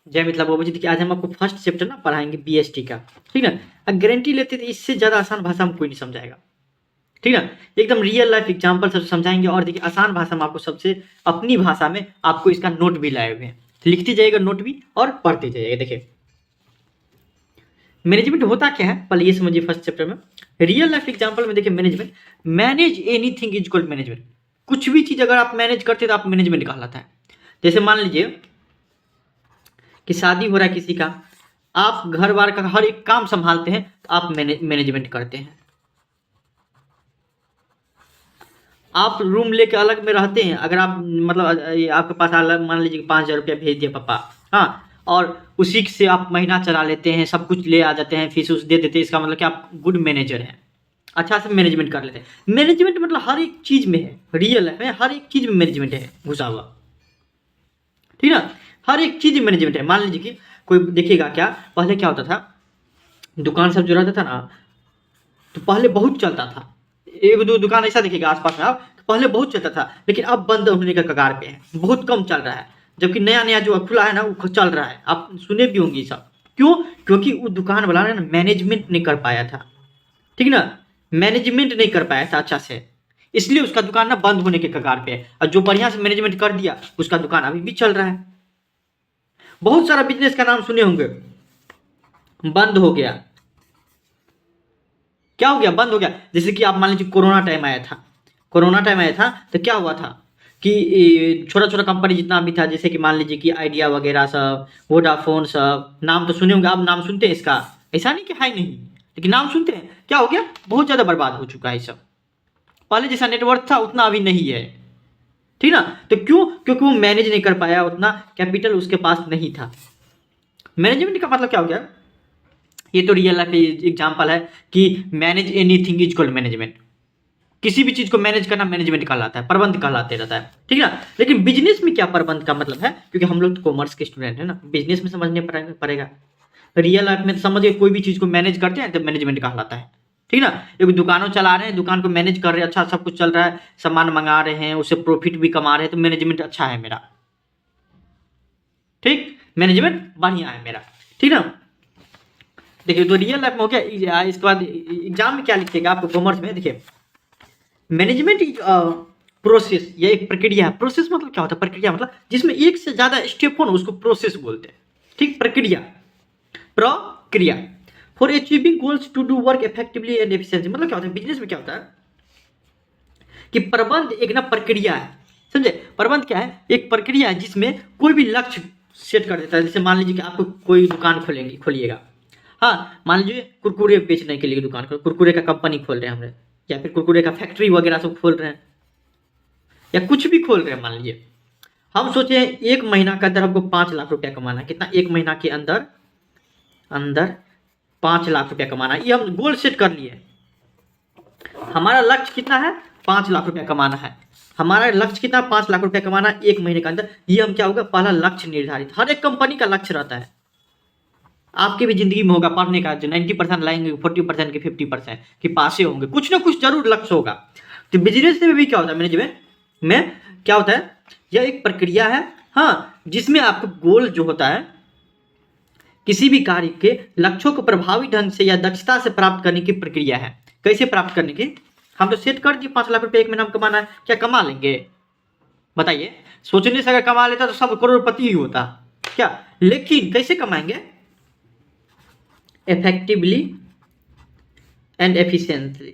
जय मिथिला बाबूजी। देखिए आज हम आपको फर्स्ट चैप्टर ना पढ़ाएंगे बीएसटी का, ठीक ना। गारंटी लेते थे इससे ज़्यादा आसान भाषा में कोई नहीं समझाएगा, ठीक ना। एकदम रियल लाइफ एग्जाम्पल सब समझाएंगे। और देखिए आसान भाषा में आपको सबसे अपनी भाषा में आपको इसका नोट भी लाए हुए हैं, लिखते जाइएगा नोट भी और पढ़ते जाइएगा। देखिए मैनेजमेंट होता क्या है पहले ये समझिए। फर्स्ट चैप्टर में रियल लाइफ एग्जाम्पल में देखिए management, manage anything is called management. कुछ भी चीज अगर आप मैनेज करते हैं तो आप मैनेजमेंट कहलाता है। जैसे मान लीजिए कि शादी हो रहा है किसी का, आप घर बार का हर एक काम संभालते हैं तो आप मैनेजमेंट करते हैं। आप रूम लेके अलग में रहते हैं, अगर आप मतलब आपके पास अलग मान लीजिए 5,000 रुपया भेज दिया पापा, हाँ, और उसी से आप महीना चला लेते हैं, सब कुछ ले आ जाते हैं, फीस उस दे देते हैं, इसका मतलब कि आप गुड मैनेजर हैं, अच्छा से मैनेजमेंट कर लेते हैं। मैनेजमेंट मतलब हर एक चीज में है, रियल है, हर एक चीज में मैनेजमेंट है घुसा हुआ, ठीक ना। हर एक चीज में मैनेजमेंट है। मान लीजिए कि कोई देखिएगा क्या, पहले क्या होता था, दुकान सब जो रहता था ना, तो पहले बहुत चलता था, एक दो दुकान ऐसा देखिएगा आसपास में आप, पहले बहुत चलता था, लेकिन अब बंद होने का कगार पे है, बहुत कम चल रहा है। जबकि नया नया जो खुला है ना वो चल रहा है, आप सुने भी होंगे सब। क्यों? क्योंकि वो दुकान वाला ने मैनेजमेंट नहीं कर पाया था, ठीक ना, मैनेजमेंट नहीं कर पाया था अच्छा से, इसलिए उसका दुकान ना बंद होने के कगार पे है। और जो बढ़िया से मैनेजमेंट कर दिया उसका दुकान अभी भी चल रहा है। बहुत सारा बिजनेस का नाम सुने होंगे, बंद हो गया। क्या हो गया? बंद हो गया। जैसे कि आप मान लीजिए कोरोना टाइम आया था, कोरोना टाइम आया था तो क्या हुआ था कि छोटा छोटा कंपनी जितना भी था, जैसे कि मान लीजिए कि आइडिया वगैरह सब, वोडाफोन सब, नाम तो सुने होंगे आप, नाम सुनते हैं इसका, ऐसा नहीं कि है नहीं, लेकिन नाम सुनते हैं। क्या हो गया? बहुत ज़्यादा बर्बाद हो चुका है सब, पहले जैसा नेटवर्क था उतना अभी नहीं है, ठीक ना। तो क्यों? क्योंकि वो मैनेज नहीं कर पाया, उतना कैपिटल उसके पास नहीं था। मैनेजमेंट का मतलब क्या हो गया? ये तो रियल लाइफ एग्जांपल है कि manage anything is called management. किसी भी चीज को मैनेज करना मैनेजमेंट कहलाता है, प्रबंध कहलाते रहता है, ठीक है ना। लेकिन बिजनेस में क्या प्रबंध का मतलब है, क्योंकि हम लोग तो कॉमर्स के स्टूडेंट है ना, बिजनेस में समझने पड़ेगा। रियल लाइफ में तो समझिए कोई भी चीज को मैनेज करते हैं तो मैनेजमेंट कहलाता है, ठीक ना। एक दुकानों चला रहे हैं, दुकान को मैनेज कर रहे हैं, अच्छा सब कुछ चल रहा है, सामान मंगा रहे हैं, उससे प्रॉफिट भी कमा रहे हैं, तो मैनेजमेंट अच्छा है मेरा, ठीक, मैनेजमेंट बढ़िया है मेरा, ठीक ना। देखिए तो रियल लाइफ में हो गया। इसके बाद एग्जाम में क्या लिखिएगा आपको कॉमर्स में, देखिए मैनेजमेंट प्रोसेस, ये एक प्रक्रिया है। प्रोसेस मतलब क्या होता है? प्रक्रिया मतलब जिसमें एक से ज्यादा स्टेप हो ना उसको प्रोसेस बोलते हैं, ठीक, प्रक्रिया, प्रक्रिया। For achieving goals to do work effectively and efficiently, मतलब क्या होता है बिजनेस में, क्या होता है कि प्रबंध एक ना प्रक्रिया है, समझे। प्रबंध क्या है? एक प्रक्रिया है जिसमें कोई भी लक्ष्य सेट कर देता है। जैसे मान लीजिए कि आपको कोई दुकान खोलिएगा, हाँ, मान लीजिए कुरकुरे बेचने के लिए दुकान, कुरकुरे का कंपनी खोल रहे हैं हमने, या फिर कुरकुरे का फैक्ट्री वगैरह सब खोल रहे हैं, या कुछ भी खोल रहे हैं। मान लीजिए हम सोचे एक महीना के अंदर हमको 5 लाख रुपया कमाना है। कितना? एक महीना के अंदर अंदर 5 लाख रुपया कमाना है, ये हम गोल सेट कर लिए। हमारा लक्ष्य कितना है? 5 लाख रुपया कमाना है। हमारा लक्ष्य कितना? 5 लाख रुपया कमाना है एक महीने के अंदर। ये हम क्या होगा, पहला लक्ष्य निर्धारित। हर एक कंपनी का लक्ष्य रहता है, आपकी भी जिंदगी में होगा पढ़ने का, जो 90% लाएंगे, 40% के 50% कि पासे होंगे, कुछ ना कुछ जरूर लक्ष्य होगा। तो बिजनेस में भी क्या होता है, मैनेजमेंट में क्या होता है, यह एक प्रक्रिया है, हाँ, जिसमें आपको गोल जो होता है किसी भी कार्य के लक्ष्यों को प्रभावी ढंग से या दक्षता से प्राप्त करने की प्रक्रिया है। कैसे प्राप्त करने की? हम तो सेट कर दिए 5 लाख रुपए एक महीना में कमाना है, क्या कमा लेंगे बताइए? सोचने से अगर कमा लेता तो सब करोड़पति ही होता क्या, लेकिन कैसे कमाएंगे? इफेक्टिवली एंड एफिशिएंटली,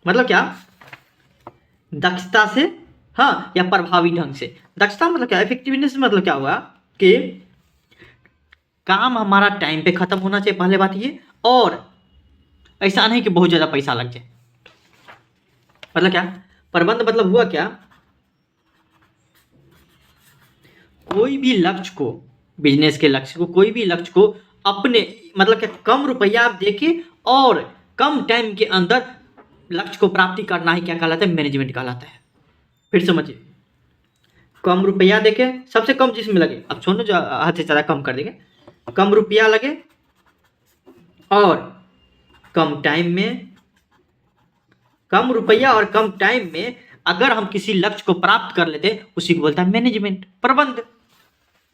मतलब क्या? दक्षता से, हाँ, या प्रभावी ढंग से। दक्षता मतलब क्या? इफेक्टिवनेस मतलब क्या हुआ कि काम हमारा टाइम पे खत्म होना चाहिए, पहले बात ये, और ऐसा नहीं कि बहुत ज्यादा पैसा लग जाए। मतलब क्या? प्रबंध मतलब हुआ क्या, कोई भी लक्ष्य को, बिजनेस के लक्ष्य को, कोई भी लक्ष्य को अपने मतलब क्या कम रुपया आप देके और कम टाइम के अंदर लक्ष्य को प्राप्ति करना ही क्या कहलाता है? मैनेजमेंट कहलाता है। फिर समझिए, कम रुपया देके, सबसे कम जिसमें लगे, अब छोड़ो जो हद से ज्यादा कम कर देंगे, कम रुपया लगे और कम टाइम में, कम रुपया और कम टाइम में अगर हम किसी लक्ष्य को प्राप्त कर लेते, उसी को बोलता है मैनेजमेंट, प्रबंध।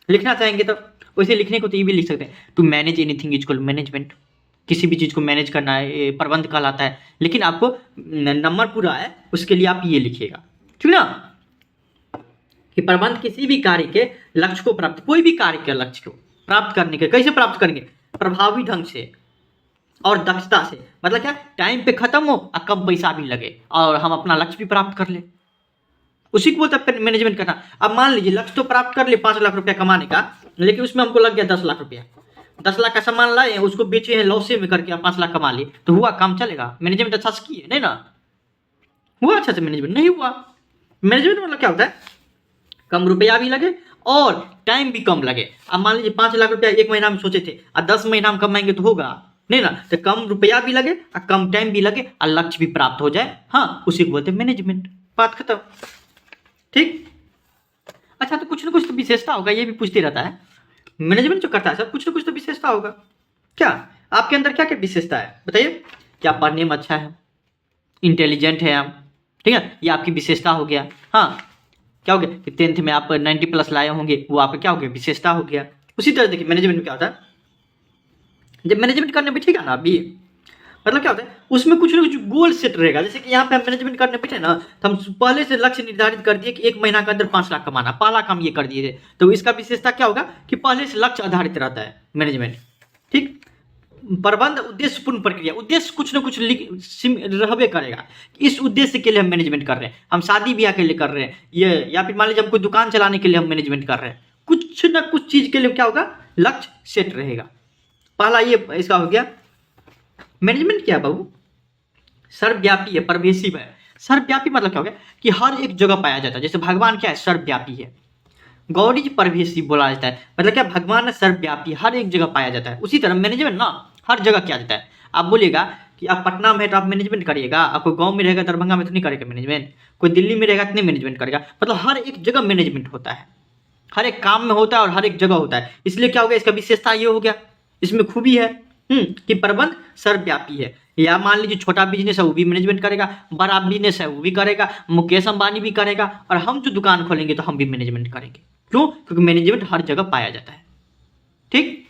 लिखना चाहेंगे तो वैसे लिखने को तो ये भी लिख सकते हैं, to manage anything is called management. किसी भी चीज़ को मैनेज करना है, ये प्रबंध कहलाता है। लेकिन आपको नंबर पूरा है, उसके लिए आप ये लिखिएगा, ठीक ना, कि प्रबंध किसी भी कार्य के लक्ष्य को प्राप्त, कोई भी कार्य के लक्ष्य को प्राप्त करने के, कैसे प्राप्त करेंगे, प्रभावी ढंग से और दक्षता से। मतलब क्या, टाइम पे खत्म हो और कम पैसा भी लगे और हम अपना लक्ष्य भी प्राप्त कर ले, उसी को बोलते हैं मैनेजमेंट करना। अब मान लीजिए लक्ष्य तो प्राप्त कर ले 5 लाख रुपया कमाने का, लेकिन उसमें हमको लग गया 10 लाख रुपया, 10 लाख का सामान लाए, उसको बेचे हैं लॉसे में करके 5 लाख कमा लिए, तो हुआ, काम चलेगा? मैनेजमेंट अच्छा से किए नहीं ना, हुआ अच्छा से? मैनेजमेंट नहीं हुआ। मैनेजमेंट मतलब क्या होता है, कम रुपया भी लगे और टाइम भी कम लगे। अब मान लीजिए 5 लाख रुपया 1 महीना में सोचे थे और 10 महीना में कमाएंगे तो होगा नहीं ना, तो कम रुपया भी लगे और कम टाइम भी लगे और लक्ष्य भी प्राप्त हो जाए, हाँ, उसी को बोलते हैं मैनेजमेंट। बात खत्म, ठीक। अच्छा, तो कुछ ना कुछ तो विशेषता होगा, ये भी पूछते रहता है। मैनेजमेंट जो करता है सब कुछ ना कुछ तो विशेषता होगा। क्या आपके अंदर क्या क्या विशेषता है बताइए? क्या पढ़ने में अच्छा है, इंटेलिजेंट है आप, ठीक है, ये आपकी विशेषता हो गया। हाँ, क्या हो गया कि 10th में आप 90+ लाए होंगे, वो आपका क्या हो गया, विशेषता हो गया। उसी तरह देखिए मैनेजमेंट में क्या होता है, जब मैनेजमेंट करने बैठेगा ना अभी, मतलब क्या होता है, उसमें कुछ ना कुछ गोल सेट रहेगा। जैसे कि यहाँ पे हम मैनेजमेंट करने बैठे ना, तो हम पहले से लक्ष्य निर्धारित कर दिए कि 1 महीना के अंदर 5 लाख कमाना, पहला काम ये कर दिए थे। तो इसका विशेषता क्या होगा कि पहले से लक्ष्य आधारित रहता है मैनेजमेंट, ठीक। प्रबंध उद्देश्यपूर्ण प्रक्रिया, उद्देश्य कुछ ना कुछ रहबे करेगा, इस उद्देश्य के लिए हम मैनेजमेंट कर रहे हैं, हम शादी ब्याह के लिए कर रहे हैं ये, या फिर मान लीजिए हम कोई दुकान चलाने के लिए हम मैनेजमेंट कर रहे हैं, कुछ ना कुछ चीज के लिए क्या होगा, लक्ष्य सेट रहेगा। पहला ये इसका हो गया। मैनेजमेंट क्या है बाबू, सर्वव्यापी है, परवेशिव है। सर्वव्यापी मतलब क्या हो गया कि हर एक जगह पाया जाता है। जैसे भगवान क्या है, सर्वव्यापी है। गॉड इज परवेशिव बोला जाता है, मतलब क्या, भगवान है सर्वव्यापी, हर एक जगह पाया जाता है। उसी तरह मैनेजमेंट ना हर जगह किया जाता है। आप बोलिएगा कि आप पटना में है तो आप मैनेजमेंट करिएगा, आप कोई गाँव में रहेगा दरभंगा में तो नहीं करेगा मैनेजमेंट, कोई दिल्ली में रहेगा तो नहीं मैनेजमेंट करेगा। मतलब हर एक जगह मैनेजमेंट होता है, हर एक काम में होता है और हर एक जगह होता है। इसलिए क्या हो गया, इसका विशेषता ये हो गया, इसमें खूबी है कि प्रबंध सर्वव्यापी है। या मान लीजिए छोटा बिजनेस है वो भी मैनेजमेंट करेगा, बड़ा बिजनेस है वो भी करेगा, मुकेश अंबानी भी करेगा, और हम जो दुकान खोलेंगे तो हम भी मैनेजमेंट करेंगे। क्यों? क्योंकि मैनेजमेंट हर जगह पाया जाता है, ठीक।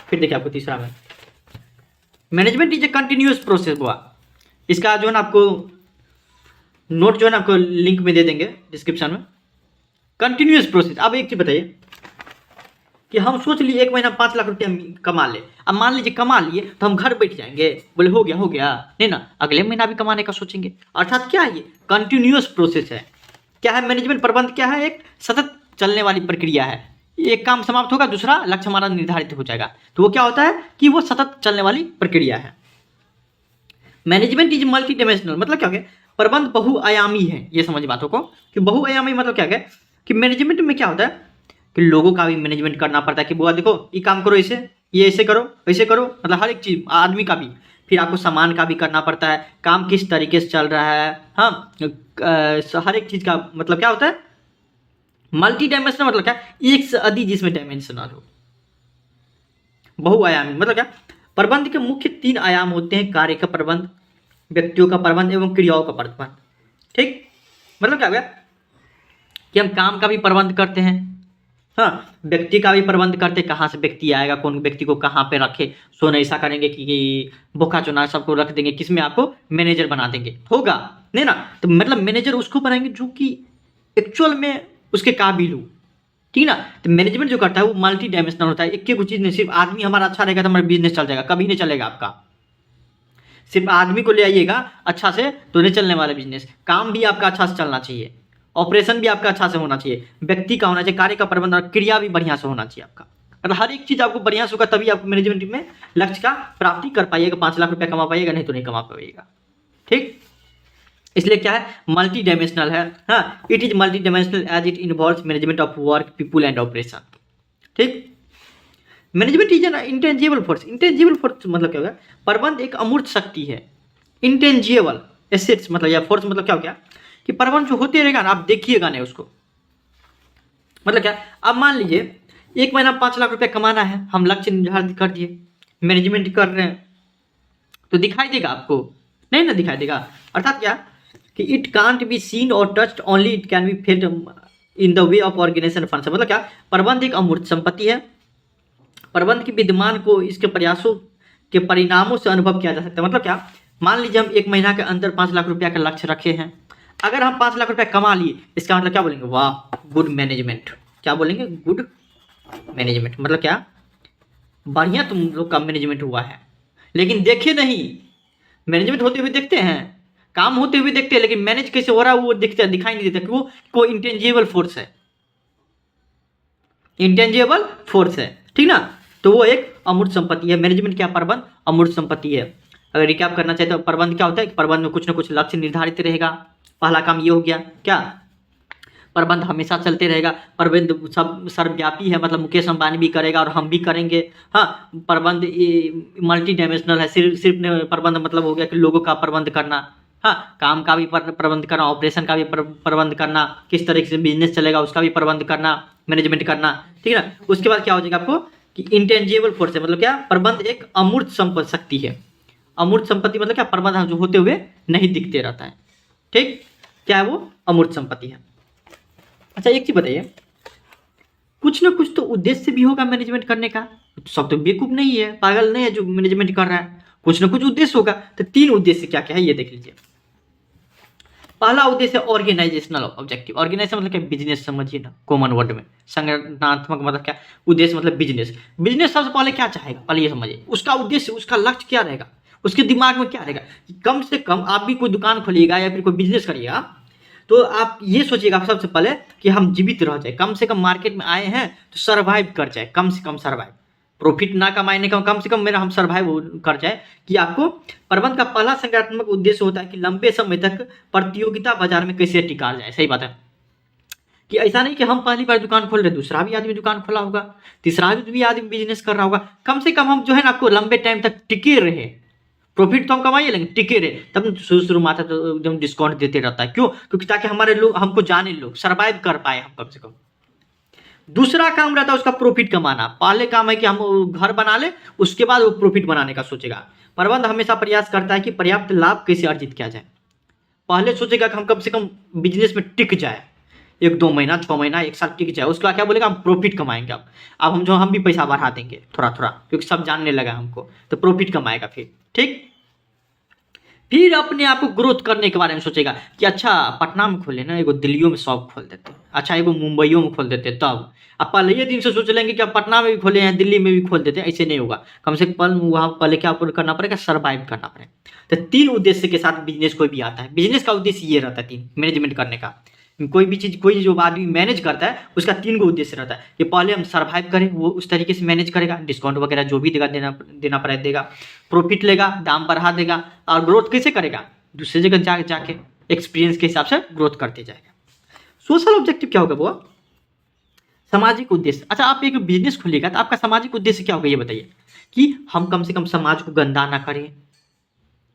फिर देखिए आपको तीसरा में, management is a continuous process हुआ। इसका जो है ना आपको नोट जो है ना आपको लिंक में दे देंगे डिस्क्रिप्शन में। Continuous process. अब एक चीज बताइए कि हम सोच लिए 1 महीना 5 लाख रुपया कमा ले, अब मान लीजिए कमा लिए तो हम घर बैठ जाएंगे, बोले हो गया नहीं ना, अगले महीना भी कमाने का सोचेंगे। अर्थात क्या है, ये कंटिन्यूअस प्रोसेस है। क्या है मैनेजमेंट, प्रबंध क्या है, एक सतत चलने वाली प्रक्रिया है। एक काम समाप्त होगा, दूसरा लक्ष्य हमारा निर्धारित हो जाएगा, तो वो क्या होता है कि वो सतत चलने वाली प्रक्रिया है। मैनेजमेंट इज मल्टी डायमेंशनल, मतलब क्या है, प्रबंध बहुआयामी है। ये समझ बातों को कि बहुआयामी मतलब क्या है कि मैनेजमेंट में क्या होता है कि लोगों का भी मैनेजमेंट करना पड़ता है कि बुआ देखो ये काम करो, इसे ये ऐसे करो वैसे करो, मतलब हर एक चीज, आदमी का भी। फिर आपको सामान का भी करना पड़ता है, काम किस तरीके से चल रहा है, हाँ, हर एक चीज का मतलब क्या होता है मल्टी डायमेंशनल, मतलब क्या, एक से अधिक जिसमें डायमेंशनल हो। बहुआयामी मतलब क्या, प्रबंध के मुख्य 3 आयाम होते हैं, कार्य का प्रबंध, व्यक्तियों का प्रबंध एवं क्रियाओं का प्रबंध, ठीक। मतलब क्या हो गया कि हम काम का भी प्रबंध करते हैं, हाँ, व्यक्ति का भी प्रबंध करते, कहाँ से व्यक्ति आएगा, कौन व्यक्ति को कहाँ पे रखे, सोन ऐसा करेंगे कि बोका चुना सबको रख देंगे, किसमें आपको मैनेजर बना देंगे, होगा नहीं ना। तो मतलब मैनेजर उसको बनाएंगे जो कि एक्चुअल में उसके काबिल हो, ठीक ना। तो मैनेजमेंट जो करता है वो मल्टी डायमेंशनल होता है। एक के कुछ चीज नहीं, सिर्फ आदमी हमारा अच्छा रहेगा तो हमारा बिजनेस चल जाएगा, कभी नहीं चलेगा आपका। सिर्फ आदमी को ले आइएगा अच्छा से तो नहीं चलने वाला बिजनेस। काम भी आपका अच्छा से चलना चाहिए, ऑपरेशन भी आपका अच्छा से होना चाहिए, व्यक्ति का होना चाहिए, कार्य का प्रबंध और क्रिया भी बढ़िया से होना चाहिए आपका। मतलब हर एक चीज आपको बढ़िया से होगा, तभी आप मैनेजमेंट में लक्ष्य का प्राप्ति कर पाइएगा, 5 लाख रुपया कमा पाइएगा, नहीं तो नहीं कमा पाइएगा, ठीक। इसलिए क्या है, मल्टी डायमेंशनल है, हाँ, it is multi dimensional as it involves management of work, people and operation, ठीक। Management is an intangible force. Intangible force मतलब क्या होगा, प्रबंध एक अमूर्त शक्ति है। इंटेंजिबल एसेट्स मतलब या फोर्स मतलब क्या हो गया कि प्रबंध जो होते रहेगा ना, आप देखिएगा नहीं उसको। मतलब क्या, अब मान लीजिए 1 महीना 5 लाख रुपया कमाना है, हम लक्ष्य निर्धारित कर दिए, मैनेजमेंट कर रहे हैं, तो दिखाई देगा आपको, नहीं ना दिखाई देगा। अर्थात क्या कि इट कांट बी सीन और touched, only it can be felt, in the way of organisation function, मतलब क्या, प्रबंध एक अमूर्त संपत्ति है। प्रबंध के विद्यमान को इसके प्रयासों के परिणामों से अनुभव किया जा सकता है। मतलब क्या, मान लीजिए हम 1 महीना के अंदर 5 लाख रुपया का लक्ष्य रखे हैं। अगर हम 5 लाख रुपया कमा लिए, इसका मतलब क्या बोलेंगे, वाह गुड मैनेजमेंट। क्या बोलेंगे, गुड मैनेजमेंट। मतलब क्या, बढ़िया तुम लोग का मैनेजमेंट हुआ है। लेकिन देखिए नहीं, मैनेजमेंट होते हुए देखते हैं, काम होते हुए देखते हैं, लेकिन मैनेज कैसे हो रहा है वो दिखता दिखाई नहीं देता, क्यों, कोई इंटेंजिबल फोर्स है, इंटेंजिबल फोर्स है, ठीक ना। तो वो एक अमूर्त संपत्ति है। मैनेजमेंट क्या, प्रबंध अमूर्त संपत्ति है। अगर रिकैप करना चाहे तो प्रबंध क्या होता है, प्रबंध में कुछ ना कुछ लक्ष्य निर्धारित रहेगा। पहला काम ये हो गया, क्या, प्रबंध हमेशा चलते रहेगा। प्रबंध सब सर्वव्यापी है, मतलब मुकेश अंबानी भी करेगा और हम भी करेंगे। हाँ, प्रबंध मल्टी डायमेंशनल है। सिर्फ प्रबंध मतलब हो गया कि लोगों का प्रबंध करना, हाँ, काम का भी प्रबंध करना, ऑपरेशन का भी प्रबंध करना, किस तरीके से बिजनेस चलेगा उसका भी प्रबंध करना, मैनेजमेंट करना, ठीक है ना। उसके बाद क्या हो जाएगा आपको कि इंटेंजिबल फोर्स है, मतलब क्या, प्रबंध एक अमूर्त शक्ति है। अमूर्त संपत्ति मतलब क्या, प्रबंध जो होते हुए नहीं दिखते रहता है, ठीक, क्या है वो, अमूर्त संपत्ति है। अच्छा एक चीज बताइए, कुछ ना कुछ तो उद्देश्य भी होगा मैनेजमेंट करने का। सब तो बेवकूफ नहीं है, पागल नहीं है जो मैनेजमेंट कर रहा है, कुछ ना कुछ उद्देश्य होगा। तो 3 उद्देश्य क्या क्या है ये देख लीजिए। पहला उद्देश्य ऑर्गेनाइजेशनल ऑब्जेक्टिव। ऑर्गेनाइजेशन मतलब क्या, बिजनेस समझिए ना, कॉमन वर्ड में। संगठनात्मक मतलब क्या, उद्देश्य मतलब बिजनेस। बिजनेस सबसे पहले क्या चाहेगा, पहले ये समझिए, उसका उद्देश्य, उसका लक्ष्य क्या रहेगा, उसके दिमाग में क्या रहेगा। कम से कम आप भी कोई दुकान खोलिएगा या फिर कोई बिजनेस करिएगा, तो आप ये सोचिएगा सबसे पहले कि हम जीवित रह जाए, कम से कम मार्केट में आए हैं तो सर्वाइव कर जाए, कम से कम सर्वाइव, प्रॉफिट ना कमाने का, कम से कम मेरा हम सर्वाइव कर जाए। कि आपको प्रबंध का पहला संगठनात्मक उद्देश्य होता है कि लंबे समय तक प्रतियोगिता बाजार में कैसे टिका जाए। सही बात है कि ऐसा नहीं कि हम पहली बार दुकान खोल रहे, दूसरा भी आदमी दुकान खोला होगा, तीसरा भी आदमी बिजनेस कर रहा होगा, कम से कम हम जो है ना आपको लंबे टाइम तक टिके रहे। प्रॉफिट तो हम कमाइए लेकिन टिके रहे। तब शुरू में आता तो एकदम डिस्काउंट देते रहता है, क्यों, क्योंकि ताकि हमारे लोग हमको जाने, लोग सर्वाइव कर पाए हम कम से कम। दूसरा काम रहता है उसका प्रॉफिट कमाना। पहले काम है कि हम घर बना ले, उसके बाद वो प्रॉफिट बनाने का सोचेगा। प्रबंध हमेशा प्रयास करता है कि पर्याप्त लाभ कैसे अर्जित किया जाए। पहले सोचेगा कि हम कम से कम बिजनेस में टिक जाए, 1-2 महीना, 6 महीना, 1 साल टिक जाए। उसके बाद क्या बोलेगा, हम प्रॉफिट कमाएंगे। अब हम भी पैसा बढ़ा देंगे थोड़ा थोड़ा, क्योंकि सब जानने लगा हमको, तो प्रॉफिट कमाएगा फिर, ठीक। फिर अपने आप को ग्रोथ करने के बारे में सोचेगा कि अच्छा पटना में खोले ना, एगो दिल्लियों में शॉप खोल देते, अच्छा एगो मुंबईयों में खोल देते। तब अब पहले ये दिन से सोच लेंगे कि अब पटना में भी खोले हैं, दिल्ली में भी खोल देते हैं, ऐसे नहीं होगा। कम से कम वहाँ पहले क्या करना पड़ेगा, सर्वाइव करना पड़ेगा। तो 3 उद्देश्य के साथ बिजनेस कोई भी आता है। बिजनेस का उद्देश्य ये रहता है 3, मैनेजमेंट करने का। कोई भी चीज़, कोई जो आदमी मैनेज करता है उसका 3 गो उद्देश्य रहता है कि पहले हम सर्वाइव करें, वो उस तरीके से मैनेज करेगा, डिस्काउंट वगैरह जो भी देना पड़े देगा, प्रॉफिट लेगा, दाम बढ़ा देगा। और ग्रोथ कैसे करेगा, दूसरी जगह जाके एक्सपीरियंस के हिसाब से ग्रोथ करते जाएगा। सोशल ऑब्जेक्टिव क्या होगा वो, सामाजिक उद्देश्य। अच्छा आप एक बिजनेस खोलिएगा तो आपका सामाजिक उद्देश्य क्या होगा ये बताइए, कि हम कम से कम समाज को गंदा ना करें,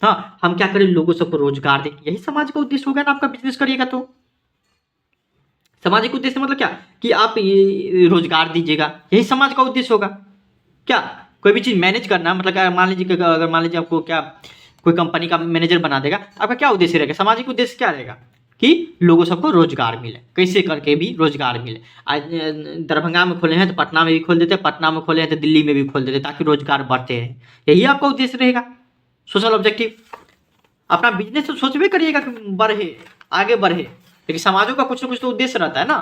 हाँ, हम क्या करें, लोगों सबको रोजगार दें। यही समाज का उद्देश्य होगा ना आपका बिजनेस करिएगा तो। सामाजिक उद्देश्य मतलब क्या, कि आप ये रोजगार दीजिएगा, यही समाज का उद्देश्य होगा। क्या, कोई भी चीज़ मैनेज करना, मतलब क्या, मान लीजिए अगर मान लीजिए आपको क्या कोई कंपनी का मैनेजर बना देगा, आपका क्या उद्देश्य रहेगा, सामाजिक उद्देश्य क्या रहेगा, कि लोगों सबको रोजगार मिले, कैसे करके भी रोजगार मिले। आज दरभंगा में खोले हैं तो पटना में भी खोल देते, पटना में खोले हैं तो दिल्ली में भी खोल देते, ताकि रोजगार बढ़ते हैं। यही आपका उद्देश्य रहेगा, सोशल ऑब्जेक्टिव। अपना बिजनेस तो सोचबे करिएगा कि बढ़े, आगे बढ़े, लेकिन समाजों का कुछ ना कुछ तो उद्देश्य रहता है ना।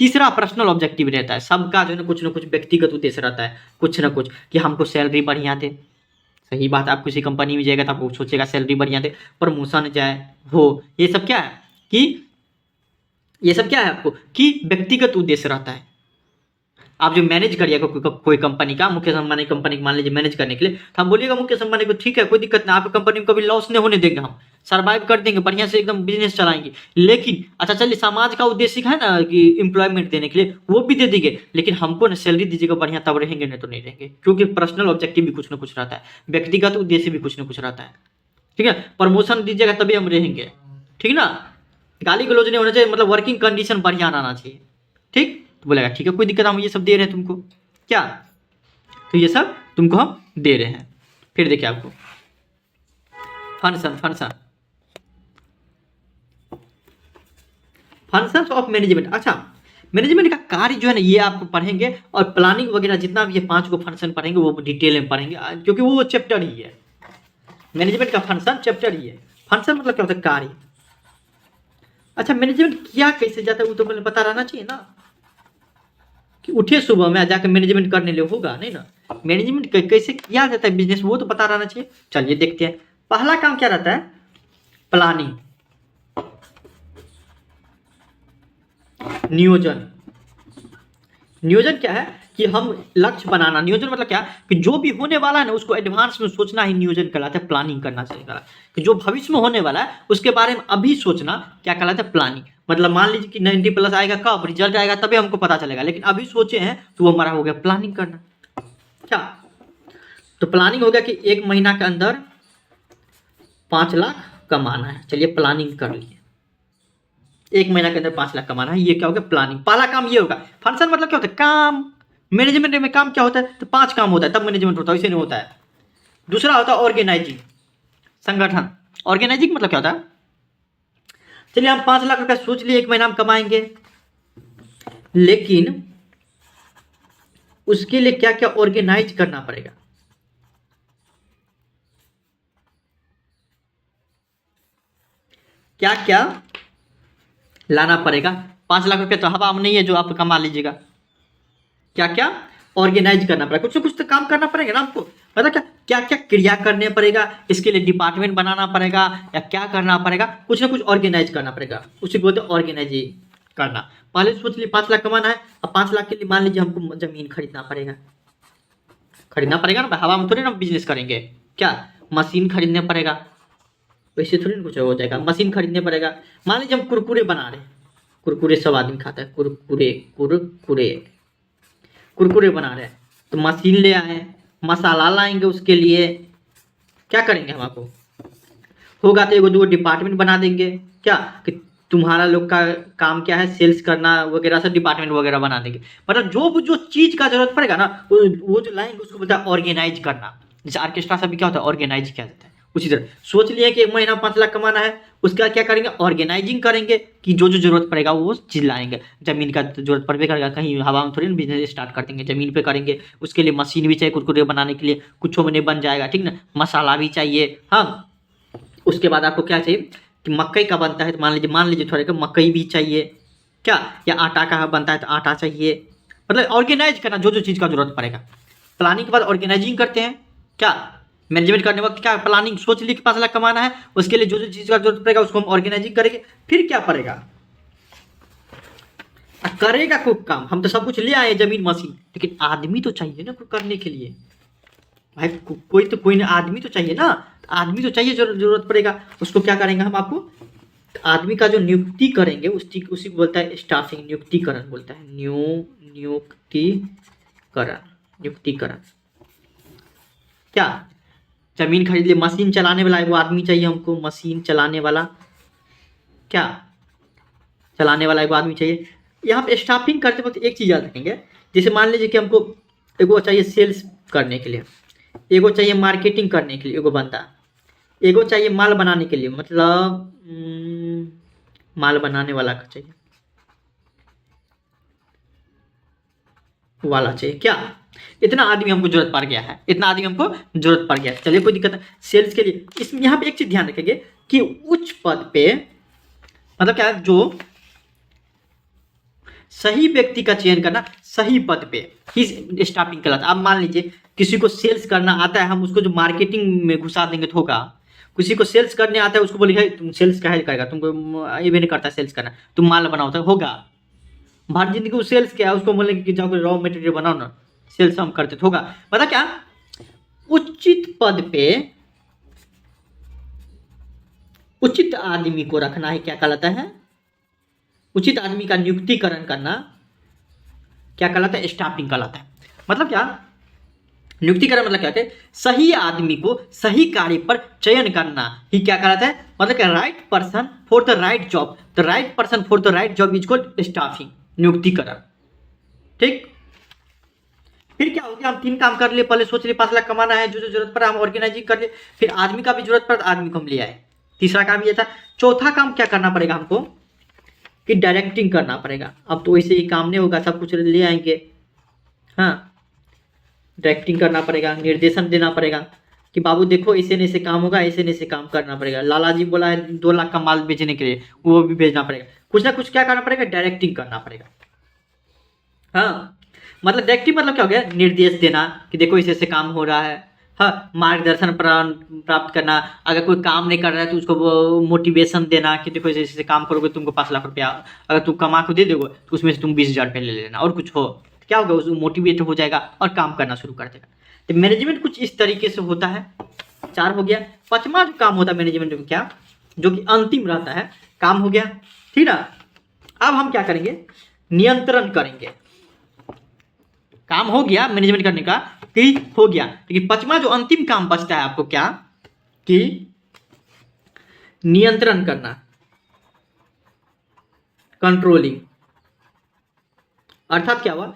तीसरा पर्सनल ऑब्जेक्टिव रहता है, सबका जो है कुछ ना कुछ व्यक्तिगत उद्देश्य रहता है, कुछ ना कुछ, कि हमको सैलरी बढ़िया दे। सही बात, आप किसी कंपनी में जाएगा तो आपको सोचेगा सैलरी बढ़िया दे, प्रमोशन जाए हो, ये सब क्या है, कि ये सब क्या है आपको, कि व्यक्तिगत उद्देश्य रहता है। आप जो मैनेज करिएगा कोई कंपनी का, मुकेश अंबानी कंपनी मान लीजिए मैनेज करने के लिए, तो हम बोलिएगा मुकेश अंबानी को ठीक है कोई दिक्कत नहीं, आपकी कंपनी में कभी लॉस नहीं होने देंगे, हम सर्वाइव कर देंगे, बढ़िया से एकदम बिजनेस चलाएंगे। लेकिन अच्छा चलिए, समाज का उद्देश्य है ना कि एम्प्लॉयमेंट देने के लिए, वो भी दे देंगे, लेकिन हमको ना सैलरी दीजिएगा बढ़िया, तब रहेंगे, नहीं तो नहीं रहेंगे। क्योंकि पर्सनल ऑब्जेक्टिव भी कुछ ना कुछ रहता है, व्यक्तिगत उद्देश्य भी कुछ ना कुछ रहता है, ठीक है। प्रमोशन दीजिएगा तभी हम रहेंगे, ठीक ना। गाली गलौज नहीं होना चाहिए, मतलब वर्किंग कंडीशन बढ़िया आना चाहिए, ठीक। तो बोलेगा ठीक है कोई दिक्कत, हम ये सब दे रहे हैं तुमको, क्या, तो ये सब तुमको हम दे रहे हैं। फिर देखिए आपको फंक्शन फंक्शंस ऑफ मैनेजमेंट। अच्छा मैनेजमेंट का कार्य जो है ना ये आप पढ़ेंगे, और प्लानिंग वगैरह जितना भी ये 5 को फंक्शन पढ़ेंगे वो डिटेल में पढ़ेंगे, क्योंकि वो चैप्टर ही है। मैनेजमेंट का फंक्शन चैप्टर ही है। फंक्शन मतलब क्या होता है? कार्य। अच्छा, मैनेजमेंट किया कैसे जाता है वो तो मुझे पता रहना चाहिए ना, कि उठे सुबह में जाकर मैनेजमेंट करने लिए होगा नहीं ना। मैनेजमेंट कैसे किया जाता है बिजनेस, वो तो पता रहना चाहिए। चलिए देखते हैं। पहला काम क्या रहता है? प्लानिंग, नियोजन। नियोजन क्या है? कि हम लक्ष्य बनाना। नियोजन मतलब क्या? कि जो भी होने वाला है ना उसको एडवांस में सोचना ही नियोजन कहलाता है, प्लानिंग करना चाहिए। कि जो भविष्य में होने वाला है उसके बारे में अभी सोचना क्या कहलाता है? प्लानिंग। मतलब मान लीजिए कि 90+ आएगा, कब रिजल्ट आएगा तभी हमको पता चलेगा, लेकिन अभी सोचे हैं तो वो हमारा हो गया प्लानिंग करना। क्या? तो प्लानिंग हो गया कि 1 महीना के अंदर 5 लाख कमाना है। चलिए प्लानिंग कर लिए, 1 महीना के अंदर 5 लाख कमाना है, ये क्या हो गया? प्लानिंग। पहला काम ये होगा। फंक्शन मतलब क्या होता है? काम। मैनेजमेंट में काम क्या होता है? तो 5 काम होता है तब मैनेजमेंट होता है, वैसे नहीं होता है। दूसरा होता है ऑर्गेनाइजिंग, संगठन। ऑर्गेनाइजिंग मतलब क्या होता है? चलिए हम 5 लाख रुपया सोच लिए 1 महीना में कमाएंगे, लेकिन उसके लिए क्या क्या ऑर्गेनाइज करना पड़ेगा? क्या क्या लाना पड़ेगा? 5 लाख रुपया तो हवा में नहीं है जो आप कमा लीजिएगा। क्या क्या ऑर्गेनाइज करना पड़ेगा? कुछ ना कुछ तो काम करना पड़ेगा ना आपको। मतलब क्या क्या क्या क्रिया करने पड़ेगा, इसके लिए डिपार्टमेंट बनाना पड़ेगा, या क्या करना पड़ेगा? कुछ ना कुछ ऑर्गेनाइज करना पड़ेगा, उसी को बोलते हैं ऑर्गेनाइज करना। पहले सोच लिए 5 लाख कमाना है, अब 5 लाख के लिए मान लीजिए हमको जमीन खरीदना पड़ेगा। खरीदना पड़ेगा ना, हवा में थोड़ी ना बिजनेस करेंगे। क्या? मशीन खरीदने पड़ेगा, वैसे थोड़ी ना कुछ हो जाएगा। मशीन खरीदने पड़ेगा। मान लीजिए हम कुरकुरे बना रहे हैं, कुरकुरे सब आदमी खाता है, कुरकुरे कुरकुरे कुरकुरे बना रहे हैं, तो मशीन ले आए, मसाला लाएंगे, उसके लिए क्या करेंगे? हम आपको होगा तो एगो दो डिपार्टमेंट बना देंगे। क्या? कि तुम्हारा लोग का काम क्या है? सेल्स करना वगैरह, सब डिपार्टमेंट वगैरह बना देंगे। मतलब जो चीज का जरूरत पड़ेगा ना वो जो लाएंगे उसको बोलता है ऑर्गेनाइज करना। जैसे ऑर्केस्ट्रा सब क्या होता है? ऑर्गेनाइज किया जाता है। उसी तरह सोच लिए कि 1 महीना 5 लाख कमाना है, उसका क्या करेंगे? ऑर्गेनाइजिंग करेंगे कि जो जो जरूरत पड़ेगा वो चीज लाएंगे। जमीन का जरूरत पड़े करेगा, कहीं हवा में थोड़ी ना बिजनेस स्टार्ट कर देंगे, जमीन पे करेंगे। उसके लिए मशीन भी चाहिए, कुरकुरे बनाने के लिए कुछ में नहीं बन जाएगा, ठीक ना। मसाला भी चाहिए। हाँ, उसके बाद आपको क्या चाहिए? कि मकई का बनता है तो मान लीजिए थोड़े का मकई भी चाहिए। क्या? या आटा का बनता है तो आटा चाहिए। मतलब ऑर्गेनाइज करना जो जो चीज़ का जरूरत पड़ेगा। प्लानिंग के बाद ऑर्गेनाइजिंग करते हैं। क्या? मैनेजमेंट करने वक्त क्या प्लानिंग सोच ली कि 5 लाख कमाना है, उसके लिए जो जो चीज़ का जरूरत पड़ेगा उसको हम ऑर्गेनाइजिंग करेंगे। फिर क्या पड़ेगा? करेगा कोई काम। हम तो सब कुछ ले आए, जमीन मशीन, लेकिन आदमी तो चाहिए ना कोई करने के लिए। भाई कोई ना आदमी तो चाहिए ना। आदमी तो चाहिए, जरूरत पड़ेगा। उसको क्या करेंगे हम आपको? आदमी का जो नियुक्ति करेंगे उसी को बोलता है स्टाफिंग, नियुक्तिकरण बोलता है। नियुक्तिकरण। क्या? जमीन खरीद लिए, मशीन चलाने वाला है वो आदमी चाहिए हमको, मशीन चलाने वाला। क्या? चलाने वाला एक आदमी चाहिए। यहाँ पे स्टाफिंग करते वक्त एक चीज़ याद रखेंगे। जैसे मान लीजिए कि हमको एगो चाहिए सेल्स करने के लिए, एगो चाहिए मार्केटिंग करने के लिए एगो बंदा, एगो चाहिए माल बनाने के लिए, मतलब माल बनाने वाला का चाहिए वाला चाहिए। क्या? इतना आदमी हमको जरूरत पड़ गया है, इतना आदमी हमको जरूरत पड़ गया है। चलिए कोई दिक्कत नहीं। सेल्स के लिए इसमें यहाँ पे एक चीज ध्यान रखेंगे कि उच्च पद पे, मतलब क्या, जो सही व्यक्ति का चयन करना, सही पद पे ही स्टाफिंग कहलाता है। अब मान लीजिए किसी को सेल्स करना आता है, हम उसको जो मार्केटिंग में घुसा देंगे तो होगा। किसी को सेल्स करने आता है उसको बोलेगा तुम सेल्स काहे करेगा, तुमको ये भी नहीं करता सेल्स करना, तुम माल बनाओ तो होगा। भर जिंदगी वो सेल्स क्या है, उसको बोलेंगे कि जाओ रॉ मटेरियल बनाओ ना, सेल्स हम करते तो होगा। पता क्या? उचित पद पे उचित आदमी को रखना है, क्या कहलाता है? उचित आदमी का नियुक्तिकरण करना क्या कहलाता है? स्टाफिंग कहलाता है। मतलब क्या? नियुक्तिकरण मतलब क्या है? सही आदमी को सही कार्य पर चयन करना ही क्या कहलाता है? मतलब क्या? Right person for the right job, the right person for the right job is called staffing, नियुक्तिकरण। ठीक। फिर क्या हो गया? हम 3 काम कर लिए। पहले सोच लिए 5 लाख कमाना है, जो जो जरूरत पड़ा हम ऑर्गेनाइजिंग कर लिए। फिर आदमी का भी जरूरत पड़ा, आदमी को हम ले आए। तीसरा काम ये था। चौथा काम क्या करना पड़ेगा हमको? कि डायरेक्टिंग करना पड़ेगा। अब तो वैसे ही काम नहीं होगा, सब कुछ ले आएंगे। हाँ, डायरेक्टिंग करना पड़ेगा, निर्देशन देना पड़ेगा कि बाबू देखो ऐसे नहीं से काम होगा, ऐसे नहीं से काम करना पड़ेगा। लाला जी बोला है 2 लाख का माल बेचने के लिए, वो भी भेजना पड़ेगा। कुछ ना कुछ क्या करना पड़ेगा, डायरेक्टिंग करना पड़ेगा। हाँ, मतलब डायरेक्टिव मतलब क्या हो गया, निर्देश देना कि देखो इसे से काम हो रहा है। हाँ, मार्गदर्शन प्राप्त करना, अगर कोई काम नहीं कर रहा है तो उसको वो मोटिवेशन देना कि देखो इसे काम करोगे तुमको 5 लाख रुपया, अगर तुम कमा को दे दोगे तो उसमें से तुम 20,000 रुपये ले लेना, और कुछ हो तो क्या होगा, उसको मोटिवेट हो जाएगा और काम करना शुरू कर देगा। तो मैनेजमेंट कुछ इस तरीके से होता है। 4 हो गया। 5वां जो काम होता है मैनेजमेंट में क्या, जो कि अंतिम रहता है, काम हो गया, ठीक ना। अब हम क्या करेंगे, नियंत्रण करेंगे। काम हो गया मैनेजमेंट करने का कि हो गया, लेकिन 5वां जो अंतिम काम बचता है आपको क्या, कि नियंत्रण करना, कंट्रोलिंग। अर्थात क्या हुआ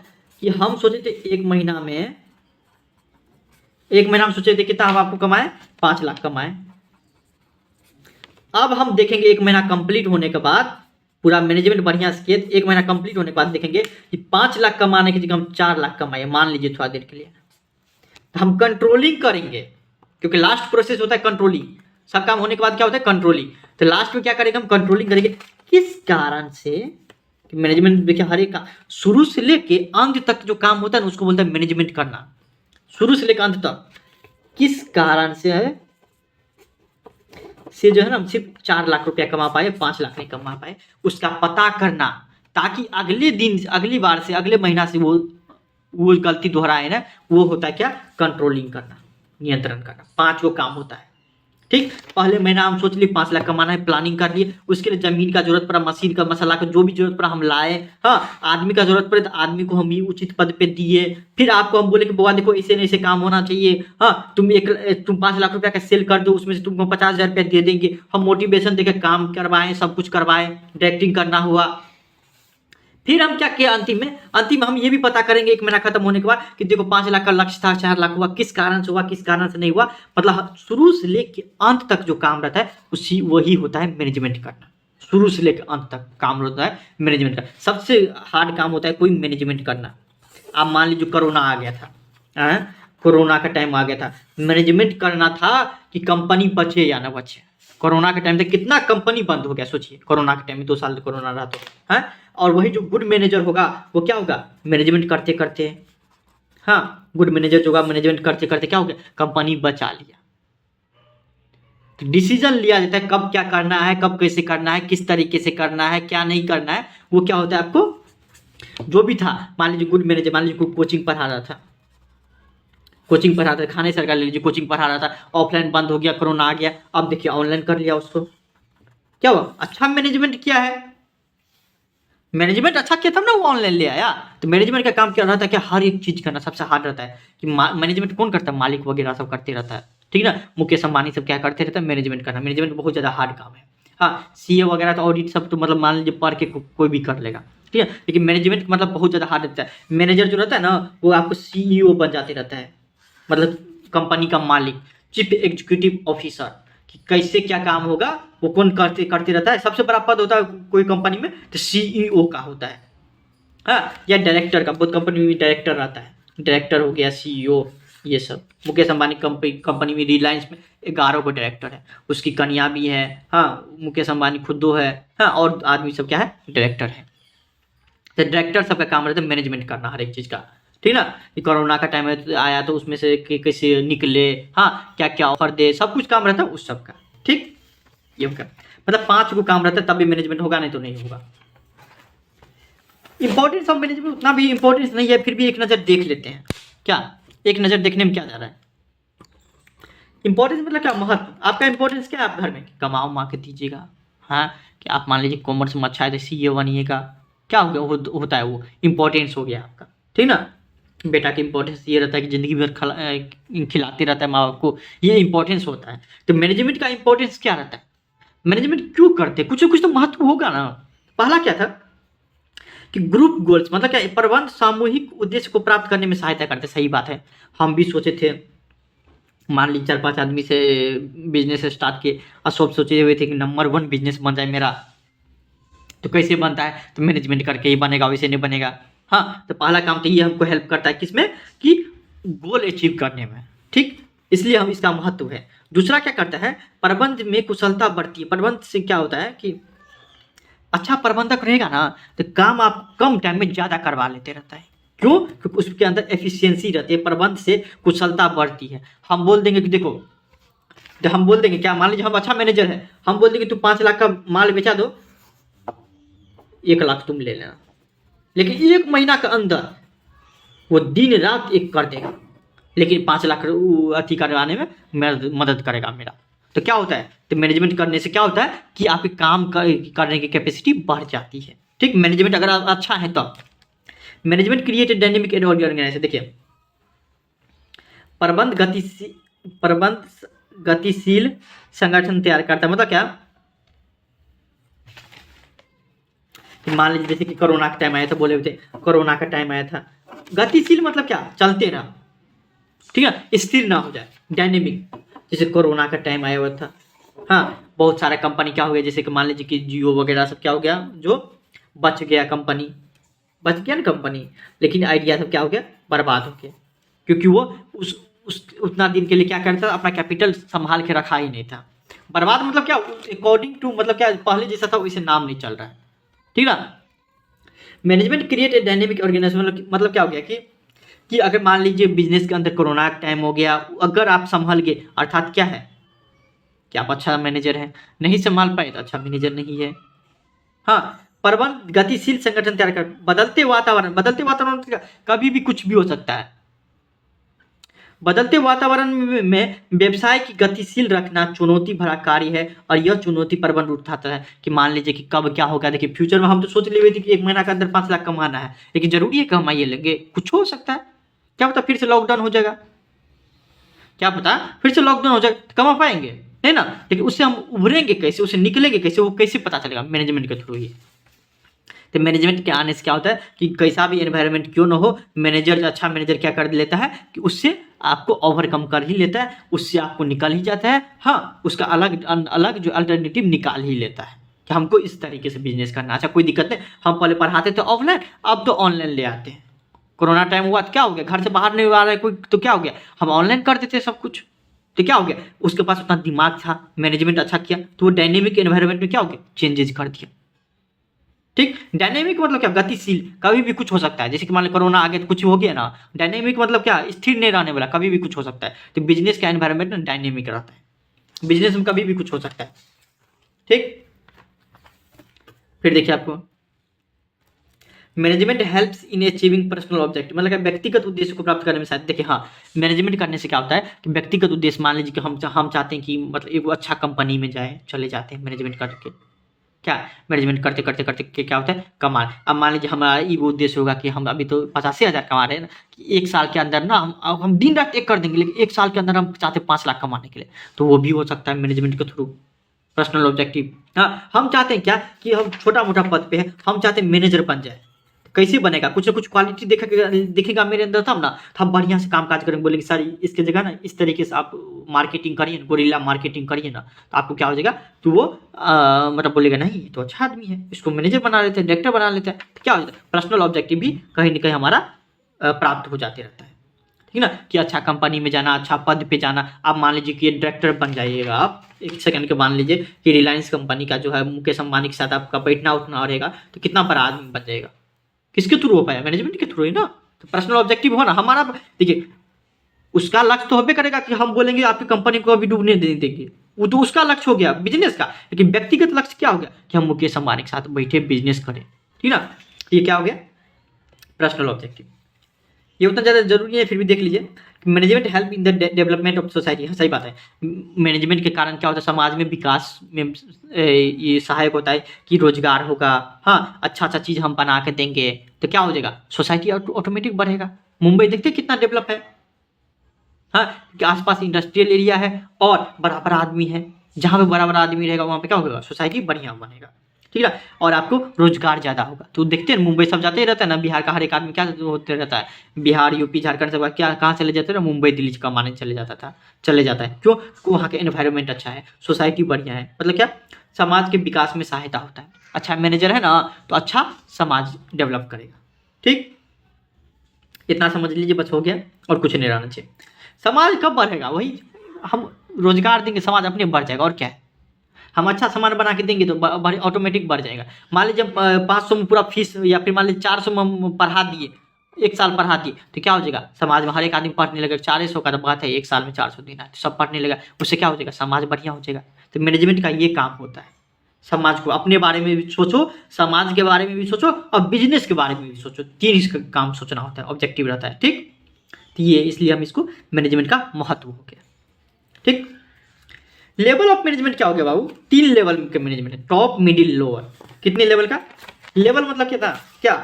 कि हम सोचे थे एक महीना में सोचे थे कितना हम आपको कमाए, 5 लाख कमाए। अब हम देखेंगे 1 महीना कंप्लीट होने के बाद, पूरा मैनेजमेंट बढ़िया से 1 महीना कंप्लीट होने के बाद देखेंगे कि 5 लाख कमाने की जगह हम 4 लाख कमाए, मान लीजिए थोड़ा देर के लिए। तो हम कंट्रोलिंग करेंगे, क्योंकि लास्ट प्रोसेस होता है कंट्रोलिंग। सब काम होने के बाद क्या होता है, कंट्रोलिंग। तो लास्ट में क्या करेंगे, हम कंट्रोलिंग करेंगे। किस कारण से, कि मैनेजमेंट देखिए हर एक शुरू से लेके अंत तक जो काम होता है ना उसको बोलते हैं मैनेजमेंट करना। शुरू से लेकर अंत तक किस कारण से है, से जो है ना सिर्फ 4 लाख रुपया कमा पाए, 5 लाख नहीं कमा पाए, उसका पता करना, ताकि अगले दिन, अगली बार से, अगले महीना से वो गलती दोहराए ना। वो होता है क्या, कंट्रोलिंग करना, नियंत्रण करना। 5 वो काम होता है। ठीक, पहले महीना हम सोच लिए 5 लाख कमाना है, प्लानिंग कर लिए, उसके लिए जमीन का जरूरत पड़ा, मशीन का, मसाला का, जो भी जरूरत पड़ा हम लाए। हाँ, आदमी का जरूरत पड़े तो आदमी को हम ही उचित पद पे दिए। फिर आपको हम बोले कि बुआ देखो ऐसे नहीं ऐसे काम होना चाहिए। हाँ, तुम 5 लाख रुपया का सेल कर दो, उसमें से तुमको 50,000 रुपया दे देंगे। हम मोटिवेशन देकर काम करवाएं, सब कुछ करवाएं, डायरेक्टिंग करना हुआ। फिर हम क्या किया, अंतिम हम ये भी पता करेंगे 1 महीना खत्म होने के बाद कि देखो 5 लाख का लक्ष्य था, 4 लाख हुआ, किस कारण से हुआ, किस कारण से नहीं हुआ। मतलब शुरू से लेकर अंत तक जो काम रहता है उसी वही होता है मैनेजमेंट करना। शुरू से लेकर अंत तक काम होता है मैनेजमेंट का। सबसे हार्ड काम होता है कोई मैनेजमेंट करना। आप मान लीजिए कोरोना आ गया था, कोरोना का टाइम आ गया था, मैनेजमेंट करना था कि कंपनी बचे या ना बचे। कोरोना के टाइम तक कितना कंपनी बंद हो गया, सोचिए। कोरोना के टाइम में 2 साल कोरोना रहा तो है। और वही जो गुड मैनेजर होगा वो क्या होगा, मैनेजमेंट करते करते, हाँ, गुड मैनेजर जो होगा मैनेजमेंट करते करते क्या हो गया, कंपनी बचा लिया। तो डिसीजन लिया जाता है कब क्या करना है, कब कैसे करना है, किस तरीके से करना है, क्या नहीं करना है। वो क्या होता है, आपको जो भी था, मान लीजिए गुड मैनेजर, मान लीजिए कोचिंग पढ़ा रहा था, कोचिंग पढ़ा रहा था, खाने सरकार ले लीजिए, कोचिंग पढ़ा रहा था, ऑफलाइन बंद हो गया, कोरोना आ गया, अब देखिए ऑनलाइन कर लिया उसको। क्या हुआ, अच्छा मैनेजमेंट किया है, मैनेजमेंट अच्छा किया था ना, वो ऑनलाइन ले आया। तो मैनेजमेंट का काम क्या रहता है, कि हर एक चीज करना सबसे हार्ड रहता है। कि मैनेजमेंट कौन करता है, मालिक वगैरह सब करते रहता है, ठीक ना। मुकेश अंबानी सब क्या करते रहता है, मैनेजमेंट करना। मैनेजमेंट बहुत ज्यादा हार्ड काम है। हाँ, सीए वगैरह तो ऑडिट सब तो मतलब मान लीजिए पढ़ के कोई भी कर लेगा, ठीक है। लेकिन मैनेजमेंट मतलब बहुत ज्यादा हार्ड रहता है। मैनेजर जो रहता है ना वो आपको सीईओ बन जाते रहता है, मतलब कंपनी का मालिक, चीफ एग्जीक्यूटिव ऑफिसर, कि कैसे क्या काम होगा वो कौन करते करते रहता है। सबसे बड़ा पद होता है कोई कंपनी में तो सीईओ का होता है, हाँ, या डायरेक्टर का। बहुत कंपनी में डायरेक्टर रहता है, डायरेक्टर हो गया, सीईओ, ये सब। मुकेश अंबानी कंपनी में, रिलायंस में 11 को डायरेक्टर है, उसकी कन्या भी है, हाँ, मुकेश अंबानी खुद दो है, हाँ, और आदमी सब क्या है, डायरेक्टर है। तो डायरेक्टर सबका काम रहता है मैनेजमेंट करना हर एक चीज़ का, ठीक ना। कि कोरोना का टाइम आया तो उसमें से कैसे निकले, हाँ, क्या क्या ऑफर दे, सब कुछ काम रहता है उस सब का, ठीक। ये मतलब 5 को काम रहता है तभी मैनेजमेंट होगा, नहीं तो नहीं होगा। इंपॉर्टेंस ऑफ मैनेजमेंट उतना भी इंपॉर्टेंस नहीं है, फिर भी एक नज़र देख लेते हैं। क्या, एक नज़र देखने में क्या जा रहा है, इंपॉर्टेंस मतलब क्या, महत्व। आपका इंपॉर्टेंस क्या है, आप घर में कमाओ माँ के दीजिएगा, हाँ, कि आप मान लीजिए कॉमर्स में अच्छा है तो सीए बनिएगा, क्या हो गया, होता है वो इंपॉर्टेंस हो गया आपका, ठीक ना। बेटा की इंपॉर्टेंस ये रहता है कि ज़िंदगी भर खिलाते रहता है माँ बाप को, ये इंपॉर्टेंस होता है। तो मैनेजमेंट का इंपॉर्टेंस क्या रहता है, मैनेजमेंट क्यों करते हैं, कुछ ना कुछ तो महत्व होगा ना। पहला क्या था कि ग्रुप गोल्स, मतलब क्या, प्रबंध सामूहिक उद्देश्य को प्राप्त करने में सहायता करते। सही बात है, हम भी सोचे थे, मान लीजिए 4-5 आदमी से बिजनेस स्टार्ट किए और सब सोचे हुए थे कि नंबर 1 बिजनेस बन जाए मेरा, तो कैसे बनता है, तो मैनेजमेंट करके ही बनेगा, वैसे नहीं बनेगा। हाँ, तो पहला काम तो ये हमको हेल्प करता है किसमें, कि गोल अचीव करने में, ठीक, इसलिए हम इसका महत्व है। दूसरा क्या करता है, प्रबंध में कुशलता बढ़ती है। प्रबंध से क्या होता है कि अच्छा प्रबंधक रहेगा ना, तो काम आप कम टाइम में ज़्यादा करवा लेते रहता है। क्यों? क्योंकि उसके अंदर एफिशिएंसी रहती है, प्रबंध से कुशलता बढ़ती है। हम बोल देंगे कि देखो, तो हम बोल देंगे क्या, मान लीजिए हम अच्छा मैनेजर है, हम बोल देंगे तू 5 लाख का माल बेचा दो, 1 लाख तुम ले लेना, लेकिन 1 महीना के अंदर वो दिन रात एक कर देगा, लेकिन 5 लाख अति करवाने में मदद करेगा मेरा। तो क्या होता है, तो मैनेजमेंट करने से क्या होता है कि आपके काम करने की कैपेसिटी बढ़ जाती है। ठीक, मैनेजमेंट अगर आप अच्छा है तो मैनेजमेंट क्रिएट डायनेमिक ऑर्गेनाइजेशन। देखिए, प्रबंध गतिशील संगठन तैयार करता है। मतलब क्या, कि मान लीजिए जैसे कि कोरोना का टाइम आया था, बोले थे कोरोना का टाइम आया था, गतिशील मतलब क्या, चलते रहा, ठीक है, स्थिर ना हो जाए, डायनेमिक। जैसे कोरोना का टाइम आया हुआ था, हाँ, बहुत सारा कंपनी क्या हो गया, जैसे कि मान लीजिए कि जियो वगैरह सब क्या हो गया, जो बच गया कंपनी, बच गया ना कंपनी, लेकिन आइडिया सब क्या हो गया, बर्बाद हो गया, क्योंकि वो उस उतना दिन के लिए क्या करता था, अपना कैपिटल संभाल के रखा ही नहीं था। बर्बाद मतलब क्या, अकॉर्डिंग टू मतलब क्या, पहले जैसा था वैसे नाम नहीं चल रहा है, ठीक ना। Management create a dynamic organisation मतलब क्या हो गया कि अगर मान लीजिए बिजनेस के अंदर कोरोना का टाइम हो गया, अगर आप संभल गए, अर्थात क्या है कि आप अच्छा मैनेजर हैं, नहीं संभाल पाए तो अच्छा मैनेजर नहीं है। हाँ, प्रबंध गतिशील संगठन तैयार कर, बदलते वातावरण कभी भी कुछ भी हो सकता है। बदलते वातावरण में व्यवसाय की गतिशील रखना चुनौती भरा कार्य है, और यह चुनौती प्रबंध उठाता है कि मान लीजिए कि कब क्या होगा। देखिए, फ्यूचर में हम तो सोच लिए थे कि 1 महीना के अंदर 5 लाख कमाना है, लेकिन जरूरी है कमाइए लेंगे, कुछ हो सकता है, क्या पता फिर से लॉकडाउन हो जाएगा, क्या पता फिर से लॉकडाउन हो जाएगा, कमा पाएंगे नहीं ना, लेकिन उससे हम उभरेंगे कैसे, उससे निकलेंगे कैसे, वो कैसे पता चलेगा, मैनेजमेंट के थ्रू ही। तो मैनेजमेंट के आने से क्या होता है कि कैसा भी एनवायरनमेंट क्यों ना हो, मैनेजर, अच्छा मैनेजर क्या कर लेता है कि उससे आपको ओवरकम कर ही लेता है, उससे आपको निकल ही जाता है। हाँ, उसका अलग जो अल्टरनेटिव निकाल ही लेता है कि हमको इस तरीके से बिजनेस करना। अच्छा, कोई दिक्कत नहीं, हम पहले पढ़ाते थे ऑफलाइन, अब तो ऑनलाइन ले आते हैं। कोरोना टाइम हुआ तो क्या हो गया, घर से बाहर नहीं आ रहा है कोई, तो क्या हो गया, हम ऑनलाइन कर देते सब कुछ। तो क्या हो गया, उसके पास उतना दिमाग था, मैनेजमेंट अच्छा किया, तो वो डायनेमिक एनवायरनमेंट में क्या हो गया, चेंजेस कर दिया। ठीक, डायनेमिक मतलब क्या, गतिशील, कभी भी कुछ हो सकता है। जैसे कि मान लो कोरोना आ गया तो कुछ हो गया ना, डायनेमिक मतलब क्या, स्थिर नहीं रहने वाला, कभी भी कुछ हो सकता है। तो बिजनेस का एनवायरनमेंट ना डायनेमिक रहता है, बिजनेस में कभी भी कुछ हो सकता है। ठीक, फिर देखिए आपको management helps in achieving personal objective, मतलब क्या, व्यक्तिगत उद्देश्य को प्राप्त करने में सहायता। देखिए, हाँ, मैनेजमेंट करने से क्या होता है कि व्यक्तिगत उद्देश्य, मान लीजिए कि हम चाहते हैं कि मतलब एक अच्छा कंपनी में जाए, चले जाते हैं मैनेजमेंट करके, क्या मैनेजमेंट करते करते करते क्या होता है, कमा। अब मान लीजिए हमारा ये उद्देश्य होगा कि हम अभी तो 85,000 कमा रहे हैं ना, कि 1 साल के अंदर ना हम दिन रात एक कर देंगे, लेकिन 1 साल के अंदर हम चाहते हैं 5 लाख कमाने के लिए, तो वो भी हो सकता है मैनेजमेंट के थ्रू, पर्सनल ऑब्जेक्टिव। हाँ, हम चाहते हैं क्या कि हम छोटा मोटा पद पे हैं, हम चाहते हैं मैनेजर बन जाए, कैसे बनेगा, कुछ ना कुछ क्वालिटी दिखेगा मेरे अंदर, तब ना तो हम बढ़िया से काम काज करेंगे, बोलेंगे सर इसके जगह ना इस तरीके से आप मार्केटिंग करिए, गोरिल्ला मार्केटिंग करिए ना, तो आपको क्या हो जाएगा, तो वो मतलब बोलेगा नहीं ये तो अच्छा आदमी है, इसको मैनेजर बना लेते हैं, डायरेक्टर बना लेते हैं, तो क्या हो जाता है, पर्सनल ऑब्जेक्टिव भी कहीं ना कहीं हमारा प्राप्त हो जाते रहता है। ठीक ना, कि अच्छा कंपनी में जाना, अच्छा पद पे जाना। आप मान लीजिए कि डायरेक्टर बन जाइएगा, आप एक सेकंड के मान लीजिए कि रिलायंस कंपनी का जो है मुकेश अंबानी के साथ आपका बैठना उठना रहेगा, तो कितना बड़ा आदमी बन जाएगा, किसके थ्रू हो पाया, मैनेजमेंट के थ्रू ही ना। तो पर्सनल ऑब्जेक्टिव हो ना हमारा, देखिए उसका लक्ष्य तो होबे करेगा कि हम बोलेंगे आपकी कंपनी को अभी डूबने नहीं देंगे, वो तो उसका लक्ष्य हो गया बिजनेस का, लेकिन व्यक्तिगत लक्ष्य क्या हो गया कि हम मुकेश अंबानी के साथ बैठे बिजनेस करें, ठीक ना। ये क्या हो गया, पर्सनल ऑब्जेक्टिव। ये उतना ज़्यादा जरूरी है, फिर भी देख लीजिए, management help in the development of society. हाँ, सही बात है, मैनेजमेंट के कारण क्या होता है, समाज में विकास में ये सहायक होता है कि रोजगार होगा। हाँ, अच्छा अच्छा चीज़ हम बना के देंगे तो क्या हो जाएगा, सोसाइटी ऑटोमेटिक बढ़ेगा। मुंबई देखते कितना डेवलप है, हाँ, कि आसपास इंडस्ट्रियल एरिया है और बड़ा बड़ा आदमी है, जहाँ पे बड़ा बड़ा आदमी रहेगा वहाँ पे क्या होगा, सोसाइटी बढ़िया बनेगा, ठीक है। और आपको रोजगार ज़्यादा होगा। तो देखते हैं मुंबई सब जाते ही रहता है ना, बिहार का हर एक आदमी क्या होते रहता है, बिहार यूपी झारखंड सब क्या कहाँ चले जाते हैं, मुंबई दिल्ली कमाने चले जाता है। क्यों? वहाँ का एनवायरनमेंट अच्छा है, सोसाइटी बढ़िया है, मतलब क्या, समाज के विकास में सहायता होता है। अच्छा मैनेजर है ना तो अच्छा समाज डेवलप करेगा। ठीक, इतना समझ लीजिए, बस हो गया और कुछ नहीं रहना चाहिए। समाज कब बढ़ेगा, वही हम रोजगार देंगे समाज अपने बढ़ जाएगा, और क्या है। हम अच्छा सामान बना के देंगे तो ऑटोमेटिक बढ़ जाएगा। मान लीजिए 500 में पूरा फीस, या फिर मान लीजिए 400 में हम पढ़ा दिए, 1 साल पढ़ा दिए, तो क्या हो जाएगा, समाज में हर एक आदमी पढ़ने लगेगा। 400 का तो बात है, 1 साल में 400 देना है, तो सब पढ़ने लगेगा, उससे क्या हो जाएगा, समाज बढ़िया हो जाएगा। तो मैनेजमेंट का ये काम होता है, समाज को अपने बारे में भी सोचो, समाज के बारे में भी सोचो, और बिजनेस के बारे में भी सोचो। 3 इसका काम सोचना होता है, ऑब्जेक्टिव रहता है। ठीक, तो ये इसलिए हम इसको मैनेजमेंट का महत्व हो गया। ठीक, लेवल ऑफ मैनेजमेंट क्या हो गया बाबू, 3 लेवल के मैनेजमेंट है, टॉप मिडिल लोअर। कितने लेवल का, लेवल मतलब क्या था, क्या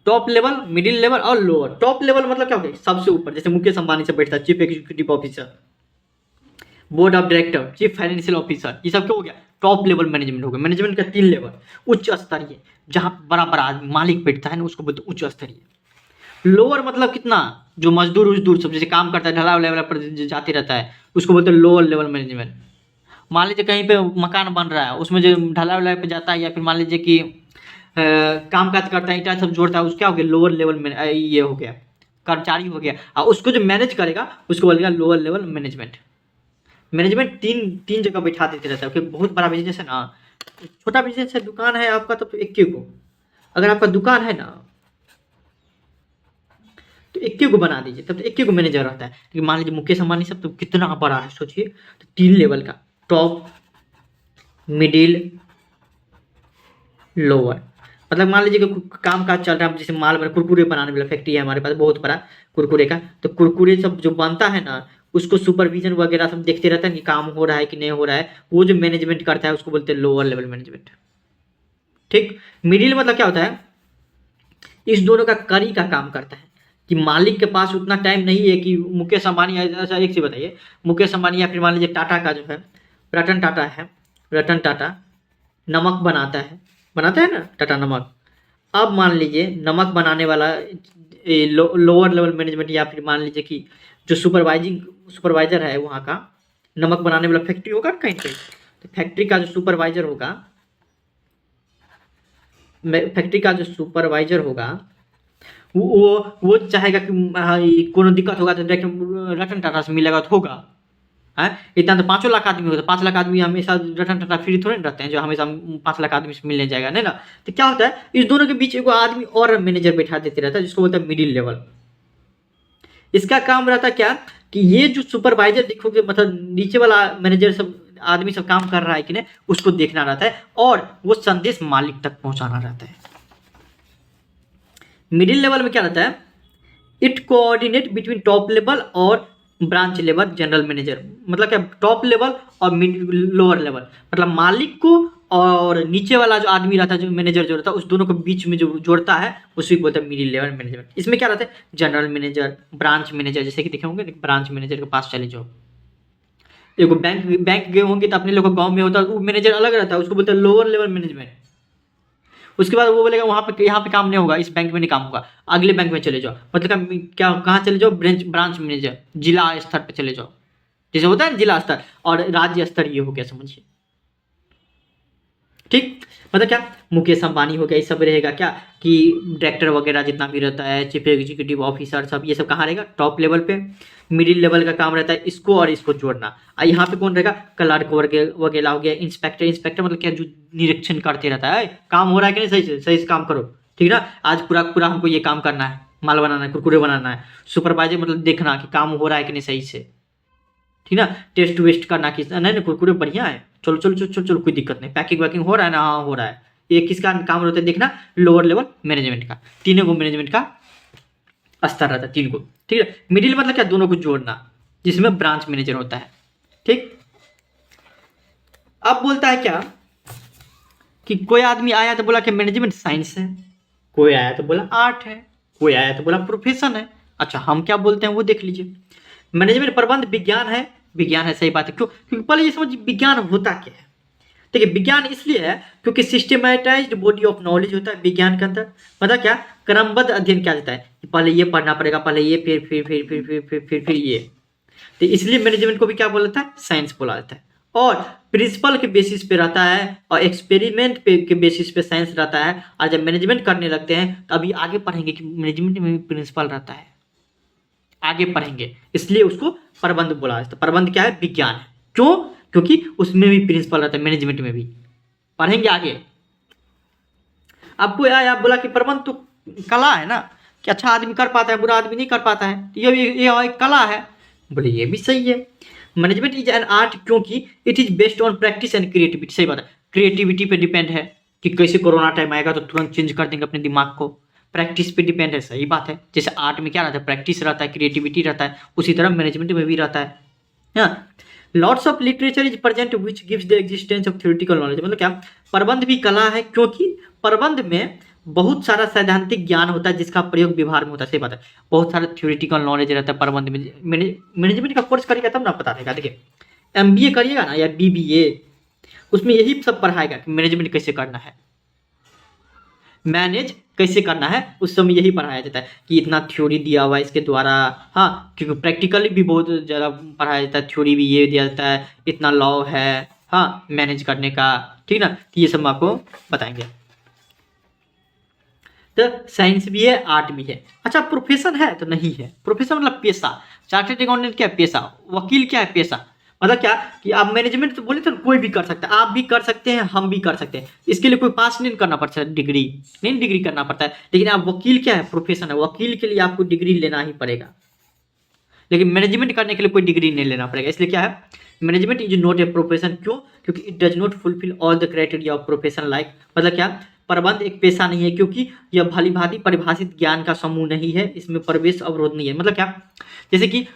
टॉप लेवल, मिडिल लेवल और लोअर। टॉप लेवल मतलब क्या हो गया, सबसे ऊपर, जैसे मुकेश अंबानी से बैठता है, chief executive officer, board of director, chief financial officer, ये सब क्या हो गया, टॉप लेवल मैनेजमेंट हो गया। मैनेजमेंट का 3 लेवल, उच्च स्तरीय, जहां बड़ा बड़ा आदमी मालिक बैठता है ना, उसको बोलते उच्च स्तरीय। लोअर मतलब कितना, जो मजदूर उजदूर सब जैसे काम करता है, ढला लेवल पर जाते रहता है, उसको बोलते हैं लोअर लेवल मैनेजमेंट। मान लीजिए कहीं पे मकान बन रहा है, उसमें जो ढलाई वलाई पे जाता है, या फिर मान लीजिए कि काम काज करता है, ईंटा सब जोड़ता है, उसको क्या हो गया, लोअर लेवल में ये हो गया, कर्मचारी हो गया। और उसको जो मैनेज करेगा उसको बोलेगा लोअर लेवल मैनेजमेंट। मैनेजमेंट तीन तीन जगह बैठा देते रहता है, क्योंकि बहुत बड़ा बिजनेस है ना। छोटा बिजनेस है, दुकान है आपका, तो एक को, अगर आपका दुकान है ना तो 21 को बना दीजिए, तब तो 21 को मैनेजर रहता है। लेकिन मान लीजिए मुकेश अंबानी सब तो कितना बड़ा है, सोचिए, तो 3 लेवल का, टॉप मिडिल लोअर। मतलब मान लीजिए कि काम काज चल रहा है, जैसे माल बना, कुरकुरे बनाने वाला फैक्ट्री है हमारे पास बहुत बड़ा कुरकुरे का, तो कुरकुरे सब जो बनता है ना, उसको सुपरविजन वगैरह सब देखते रहते हैं कि काम हो रहा है कि नहीं हो रहा है, वो जो मैनेजमेंट करता है उसको बोलते हैं लोअर लेवल मैनेजमेंट। ठीक, मिडिल मतलब क्या होता है, इस दोनों का कड़ी का काम करता है, कि मालिक के पास उतना टाइम नहीं है कि मुकेश अंबानी, ऐसा एक चीज बताइए, मुकेश अंबानी या फिर मान लीजिए टाटा का जो है, रतन टाटा है, रतन टाटा नमक बनाता है ना टाटा नमक। अब मान लीजिए नमक बनाने वाला लोअर लेवल मैनेजमेंट, या फिर मान लीजिए कि जो सुपरवाइजर है वहाँ का, नमक बनाने वाला फैक्ट्री होगा कहीं कहीं, तो फैक्ट्री का जो सुपरवाइजर होगा, वो चाहेगा कि हाँ, कोनो दिक्कत होगा तो डायरेक्ट रतन टाटा से मिलेगा तो होगा है। इतना तो 5 लाख आदमी होता है, 5 लाख आदमी हमेशा रतन टाटा फ्री थोड़े रहते हैं जो हमेशा 5 लाख आदमी से मिलने जाएगा, नहीं ना। तो क्या होता है, इस दोनों के बीच एक आदमी और मैनेजर बैठा देते रहता है, जिसको बोलते हैं मिडिल लेवल। इसका काम रहता है क्या, कि ये जो सुपरवाइजर देखोगे, मतलब नीचे वाला मैनेजर सब आदमी सब काम कर रहा है कि नहीं, उसको देखना रहता है, और वो संदेश मालिक तक पहुंचाना रहता है। मिडिल लेवल में क्या रहता है, it coordinate between top level और ब्रांच लेवल जनरल मैनेजर। मतलब क्या, टॉप लेवल और लोअर लेवल, मतलब मालिक को और नीचे वाला जो आदमी रहता है, जो मैनेजर जो रहता है, उस दोनों के बीच में जो जोड़ता है उसी को बोलते हैं मिडिल लेवल मैनेजमेंट। इसमें क्या रहता है, जनरल मैनेजर, ब्रांच मैनेजर, जैसे कि देखे होंगे ब्रांच मैनेजर के पास चले जाओ, देखो बैंक गए होंगे तो अपने लोग गाँव में होता है, वो मैनेजर अलग रहता है, उसको बोलते हैं लोअर लेवल मैनेजमेंट। उसके बाद वो बोलेगा वहाँ पे यहाँ पे काम नहीं होगा, इस बैंक में नहीं काम होगा, अगले बैंक में चले जाओ। मतलब क्या, कहाँ चले जाओ, ब्रांच मैनेजर, जिला स्तर पे चले जाओ, जैसे होता है ना जिला स्तर और राज्य स्तर, ये हो गया समझिए। ठीक, मतलब क्या, मुकेश अंबानी हो गया, ये सब रहेगा क्या, कि डायरेक्टर वगैरह जितना भी रहता है, चीफ एग्जीक्यूटिव ऑफिसर सब, ये सब कहाँ रहेगा, टॉप लेवल पे। मिडिल लेवल का काम रहता है इसको और इसको जोड़ना। और यहाँ पे कौन रहेगा, क्लर्क वगैरह हो गया, इंस्पेक्टर मतलब क्या, जो निरीक्षण करते रहता है, काम हो रहा है कि नहीं, सही से काम करो, ठीक ना, आज पूरा हमको ये काम करना है, माल बनाना है, कुरकुरे बनाना है। सुपरवाइजर मतलब देखना कि काम हो रहा है कि नहीं सही से, ठीक ना, टेस्ट वेस्ट करना कि नहीं कुरकुरे बढ़िया है, चलो चलो चलो चलो चलो, कोई दिक्कत नहीं, पैकिंग वैकिंग हो रहा है ना, हाँ हो रहा है। ये किसका काम रहता है देखना, लोअर लेवल मैनेजमेंट का। तीनों को मैनेजमेंट का स्तर रहता है, 3 को, ठीक है। मिडिल मतलब क्या, दोनों को जोड़ना, जिसमें ब्रांच मैनेजर होता है। ठीक, अब बोलता है क्या, कि कोई आदमी आया तो बोला कि मैनेजमेंट साइंस है, कोई आया तो बोला आर्ट है, कोई आया तो बोला प्रोफेशन है। अच्छा हम क्या बोलते हैं वो देख लीजिए। मैनेजमेंट प्रबंध विज्ञान है, सही बात है। क्यों, क्योंकि पहले ये समझिए विज्ञान होता क्या है। देखिए विज्ञान इसलिए है क्योंकि सिस्टमैटाइज्ड बॉडी ऑफ नॉलेज होता है विज्ञान के अंदर। मतलब क्या, क्रमबद्ध अध्ययन किया जाता है, पहले ये पढ़ना पड़ेगा, पहले ये, फिर ये। तो इसलिए मैनेजमेंट को भी क्या बोला जाता है, साइंस बोला जाता है। और प्रिंसिपल के बेसिस पे रहता है और एक्सपेरिमेंट पे के बेसिस पे साइंस रहता है। और जब मैनेजमेंट करने लगते हैं तो अभी आगे पढ़ेंगे कि मैनेजमेंट में भी प्रिंसिपल रहता है, आगे पढ़ेंगे, इसलिए उसको प्रबंध बोला जाता है। प्रबंध क्या है? विज्ञान है। क्यों? क्योंकि उसमें भी प्रिंसिपल रहता है, मैनेजमेंट में भी पढ़ेंगे आगे। आपको यार बोला कि प्रबंध तो कला है ना, कि अच्छा आदमी कर पाता है, बुरा आदमी नहीं कर पाता है, तो ये एक कला है। बोले ये भी सही है। मैनेजमेंट इज एन आर्ट क्योंकि it is based on practice and creativity. सही बात है, क्रिएटिविटी पे डिपेंड है कि कैसे कोरोना टाइम आएगा तो तुरंत चेंज कर देंगे अपने दिमाग को। प्रैक्टिस पे डिपेंड है, सही बात है। जैसे आर्ट में क्या रहता है? प्रैक्टिस रहता है, क्रिएटिविटी रहता है, उसी तरह मैनेजमेंट में भी रहता है। हाँ, lots of literature is present which gives the existence of theoretical knowledge. मतलब क्या? प्रबंध भी कला है क्योंकि प्रबंध में बहुत सारा सैद्धांतिक ज्ञान होता है जिसका प्रयोग व्यवहार में होता है। सही बात है, बहुत सारा थ्योरेटिकल नॉलेज रहता है प्रबंध में। मैनेजमेंट का कोर्स करिएगा तब ना पता रहेगा। देखिए एमबीए करिएगा ना या बीबीए, उसमें यही सब पढ़ाएगा कि मैनेजमेंट कैसे करना है, मैनेज कैसे करना है, उस समय यही पढ़ाया जाता है कि इतना थ्योरी दिया हुआ है इसके द्वारा। हाँ, क्योंकि प्रैक्टिकली भी बहुत ज़्यादा पढ़ाया जाता है, थ्योरी भी ये दिया जाता है, इतना लॉ है हाँ मैनेज करने का, ठीक ना। तो ये सब हम आपको बताएंगे। तो साइंस भी है, आर्ट भी है। अच्छा प्रोफेशन है तो नहीं है। प्रोफेशन मतलब पेशा। चार्टर्ड अकाउंटेंट क्या है? पेशा। वकील क्या है? पेशा। मतलब क्या कि आप मैनेजमेंट तो बोले तो कोई भी कर सकता है, आप भी कर सकते हैं, हम भी कर सकते हैं। इसके लिए कोई पास नहीं करना पड़ता है, डिग्री नहीं, डिग्री करना पड़ता है। लेकिन आप वकील क्या है? प्रोफेशन है, वकील के लिए आपको डिग्री लेना ही पड़ेगा। लेकिन मैनेजमेंट करने के लिए कोई डिग्री नहीं लेना पड़ेगा। इसलिए क्या है? Management is not a profession. क्यों? क्योंकि it does not fulfil all the criteria of profession. Like मतलब क्या? प्रबंध एक पेशा नहीं है क्योंकि यह भली भांति परिभाषित ज्ञान का समूह नहीं है, इसमें प्रवेश अवरोध नहीं है। मतलब क्या? जैसे कि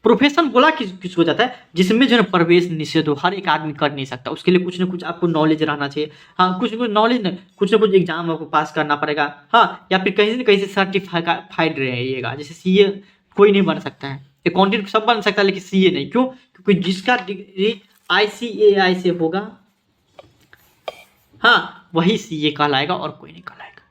प्रोफेशन बोला किस हो जाता है जिसमें जो है प्रवेश निषेध हो, हर एक आदमी कर नहीं सकता, उसके लिए कुछ ना कुछ आपको नॉलेज रहना चाहिए। हाँ, कुछ ना कुछ नॉलेज नहीं, कुछ ना कुछ एग्जाम आपको पास करना पड़ेगा। हाँ, या फिर कहीं से कहीं से सर्टिफाइड रहिएगा। जैसे सीए कोई नहीं बन सकता है, अकाउंटेंट सब बन सकता है लेकिन सीए नहीं। क्यों? क्योंकि जिसका डिग्री ICAI से होगा हाँ वही सीए कहलाएगा और कोई नहीं कहलाएगा।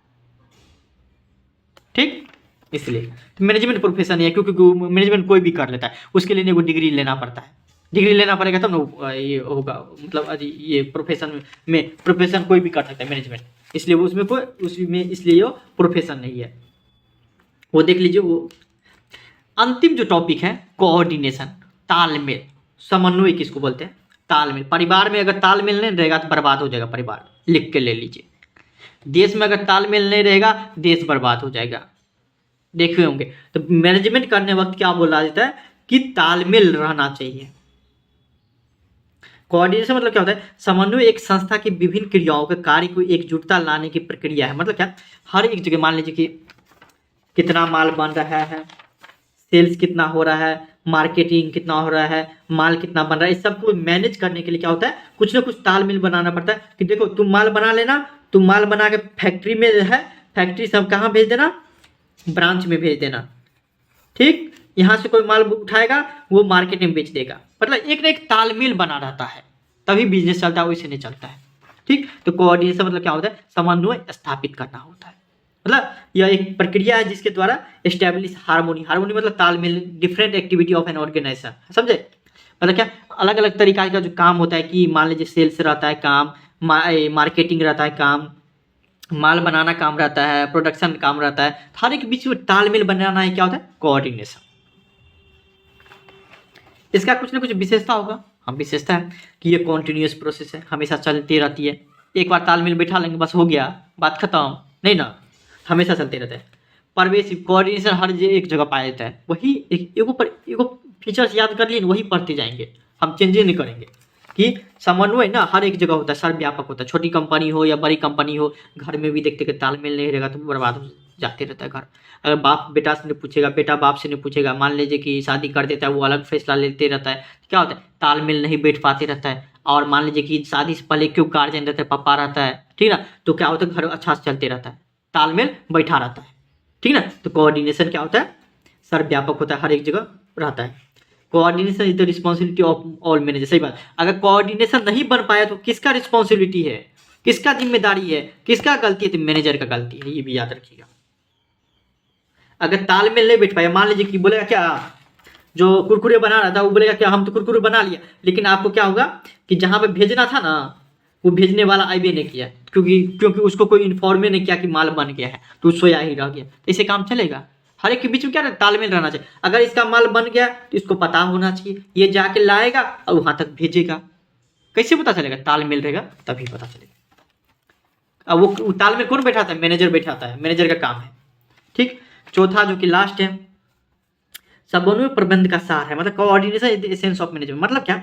ठीक, इसलिए तो मैनेजमेंट प्रोफेशन है क्योंकि मैनेजमेंट कोई भी कर लेता है, उसके लिए वो डिग्री लेना पड़ता है। डिग्री लेना पड़ेगा तब ना ये होगा, मतलब ये प्रोफेशन कोई भी कर सकता है मैनेजमेंट, इसलिए वो उसमें इसलिए वो प्रोफेशन नहीं है। वो देख लीजिए। वो अंतिम जो टॉपिक है कोऑर्डिनेशन, तालमेल, समन्वय किसको बोलते हैं? तालमेल। परिवार में अगर तालमेल नहीं रहेगा तो बर्बाद हो जाएगा परिवार, लिख के ले लीजिए। देश में अगर तालमेल नहीं रहेगा देश बर्बाद हो जाएगा, देखे होंगे। तो मैनेजमेंट करने वक्त क्या बोला जाता है कि तालमेल रहना चाहिए। कोऑर्डिनेशन मतलब क्या होता है? समन्वय एक संस्था की विभिन्न क्रियाओं के कार्य को एकजुटता लाने की प्रक्रिया है। मतलब क्या? हर एक जगह मान लीजिए कि कितना माल बन रहा है, सेल्स कितना हो रहा है, मार्केटिंग कितना हो रहा है, माल कितना बन रहा है, इस सबको मैनेज करने के लिए क्या होता है? कुछ ना कुछ तालमेल बनाना पड़ता है कि देखो तुम माल बना लेना, तुम माल बना के फैक्ट्री में है, फैक्ट्री सब कहाँ भेज देना? ब्रांच में भेज देना। ठीक, यहाँ से कोई माल उठाएगा वो मार्केट में बेच देगा। मतलब एक ना एक तालमेल बना रहता है तभी बिजनेस चलता है, वैसे नहीं चलता है। ठीक, तो कोऑर्डिनेशन मतलब क्या होता है? समन्वय स्थापित करना होता है। मतलब यह एक प्रक्रिया है जिसके द्वारा एस्टेब्लिश हार्मोनी। हार्मोनी मतलब तालमेल, different activity of an organisation. समझे? मतलब क्या? अलग अलग तरीका का जो काम होता है कि मान लीजिए सेल्स रहता है काम, मार्केटिंग रहता है काम, माल बनाना काम रहता है, प्रोडक्शन काम रहता है, हर एक बीच में तालमेल बनाना है क्या होता है? कोऑर्डिनेशन। इसका कुछ ना कुछ विशेषता होगा। हम विशेषता है कि ये कॉन्टिन्यूस प्रोसेस है, हमेशा चलती रहती है। एक बार तालमेल बैठा लेंगे बस हो गया, बात खत्म नहीं ना, हमेशा चलते रहता है। परवेसिव कोऑर्डिनेशन हर एक जगह पाया जाता है। वही एगो फीचर्स याद कर लिए, वही पढ़ते जाएंगे, हम चेंजेस नहीं करेंगे। कि समन्वय ना हर एक जगह होता है, सर्वव्यापक होता है। छोटी कंपनी हो या बड़ी कंपनी हो, घर में भी देखते कि तालमेल नहीं रहेगा तो बर्बाद हो जाते रहता है घर। अगर बाप बेटा से नहीं पूछेगा, बेटा बाप से नहीं पूछेगा, मान लीजिए कि शादी कर देता है, वो अलग फैसला लेते रहता है, तो क्या होता है? तालमेल नहीं बैठ पाते रहता है। और मान लीजिए कि शादी से पहले क्यों गार्जियन रहता है, पापा रहता है, ठीक ना, तो क्या होता है? घर अच्छा से चलते रहता है, तालमेल बैठा रहता है, ठीक ना। तो कोऑर्डिनेशन क्या होता है? सर्वव्यापक होता है, हर एक जगह रहता है। Coordination is the responsibility of all manager. सही बात। अगर कोऑर्डिनेशन नहीं बन पाया तो किसका रिस्पॉन्सिबिलिटी है, किसका जिम्मेदारी है, किसका गलती है? तो मैनेजर का गलती है, ये भी याद रखिएगा। अगर तालमेल नहीं बैठ पाया, मान लीजिए कि बोलेगा क्या जो कुरकुरे बना रहा था वो बोलेगा कि हम तो कुरकुरे बना लिया, लेकिन आपको क्या होगा कि जहाँ पे भेजना था ना वो भेजने वाला आईबे नहीं किया, क्योंकि उसको कोई इन्फॉर्मे नहीं किया कि माल बन गया है, तो सोया ही रह गया। तो इसे काम चलेगा? हर एक के बीच में क्या तालमेल रहना चाहिए। अगर इसका माल बन गया तो इसको पता होना चाहिए, ये जाके लाएगा और वहां तक भेजेगा। कैसे पता चलेगा? तालमेल रहेगा तभी पता चलेगा। अब वो तालमेल कौन बैठाता है? मैनेजर बैठाता है, मैनेजर का काम है। ठीक। चौथा जो कि लास्ट है, समन्वय प्रबंध का सार है, मतलब coordination is the essence of management. मतलब क्या?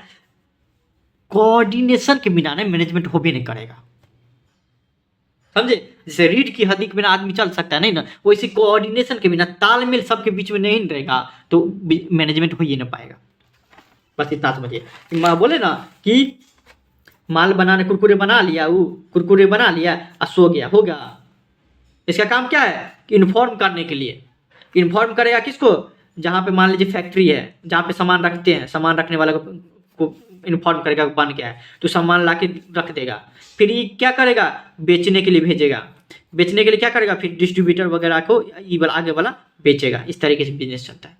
कोऑर्डिनेशन के बिना मैनेजमेंट हो भी नहीं करेगा, समझे? जैसे रीढ़ की हड्डी के बिना आदमी चल सकता है नहीं ना, वैसे कोऑर्डिनेशन के बिना, तालमेल सबके बीच में नहीं रहेगा तो मैनेजमेंट हो ही नहीं पाएगा। बस इतना समझिए। बोले ना कि माल बनाने, कुरकुरे बना लिया, वो कुरकुरे बना लिया और सो गया, होगा। इसका काम क्या है? इन्फॉर्म करने के लिए। इन्फॉर्म करेगा किसको? जहाँ पे मान लीजिए फैक्ट्री है, जहाँ पे सामान रखते हैं, सामान रखने वाला को इन्फॉर्म करेगा बन गया है, तो सामान ला के रख देगा। फिर ये क्या करेगा? बेचने के लिए भेजेगा। बेचने के लिए क्या करेगा? फिर डिस्ट्रीब्यूटर वगैरह को ये आगे वाला बेचेगा। इस तरीके से बिजनेस चलता है।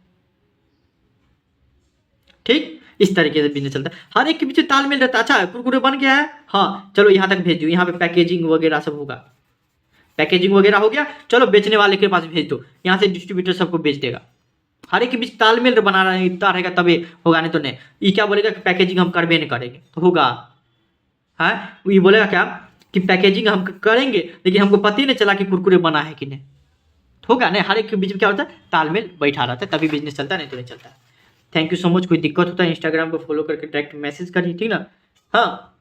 ठीक, इस तरीके से बिजनेस चलता है। हर एक के पीछे तालमेल रहता है। अच्छा कुरकुरे बन गया है, हाँ चलो यहाँ तक भेज दो, यहाँ पे पैकेजिंग वगैरह सब होगा। पैकेजिंग वगैरह हो गया, चलो बेचने वाले के पास भेज दो, यहाँ से डिस्ट्रीब्यूटर सबको बेच देगा। हर एक के बीच तालमेल बना रहा है, इतना रहेगा तभी होगा, नहीं तो नहीं। ये क्या बोलेगा कि पैकेजिंग हम करबे नहीं करेंगे, तो होगा? हाँ, ये बोलेगा क्या कि पैकेजिंग हम करेंगे, लेकिन हमको पता ही नहीं चला कि कुरकुरे बना है कि नहीं, तो होगा नहीं। हर एक के बीच में क्या होता है? तालमेल बैठा रहता है, तभी बिजनेस चलता है, नहीं तो नहीं चलता है। Thank you so much. कोई दिक्कत होता है इंस्टाग्राम पर फॉलो करके डायरेक्ट मैसेज करिए, ठीक ना? हाँ,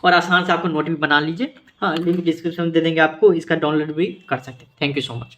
और आसान से आपको नोट भी बना लीजिए। हाँ, लिंक डिस्क्रिप्शन में दे देंगे आपको, इसका डाउनलोड भी कर सकते हैं। Thank you so much.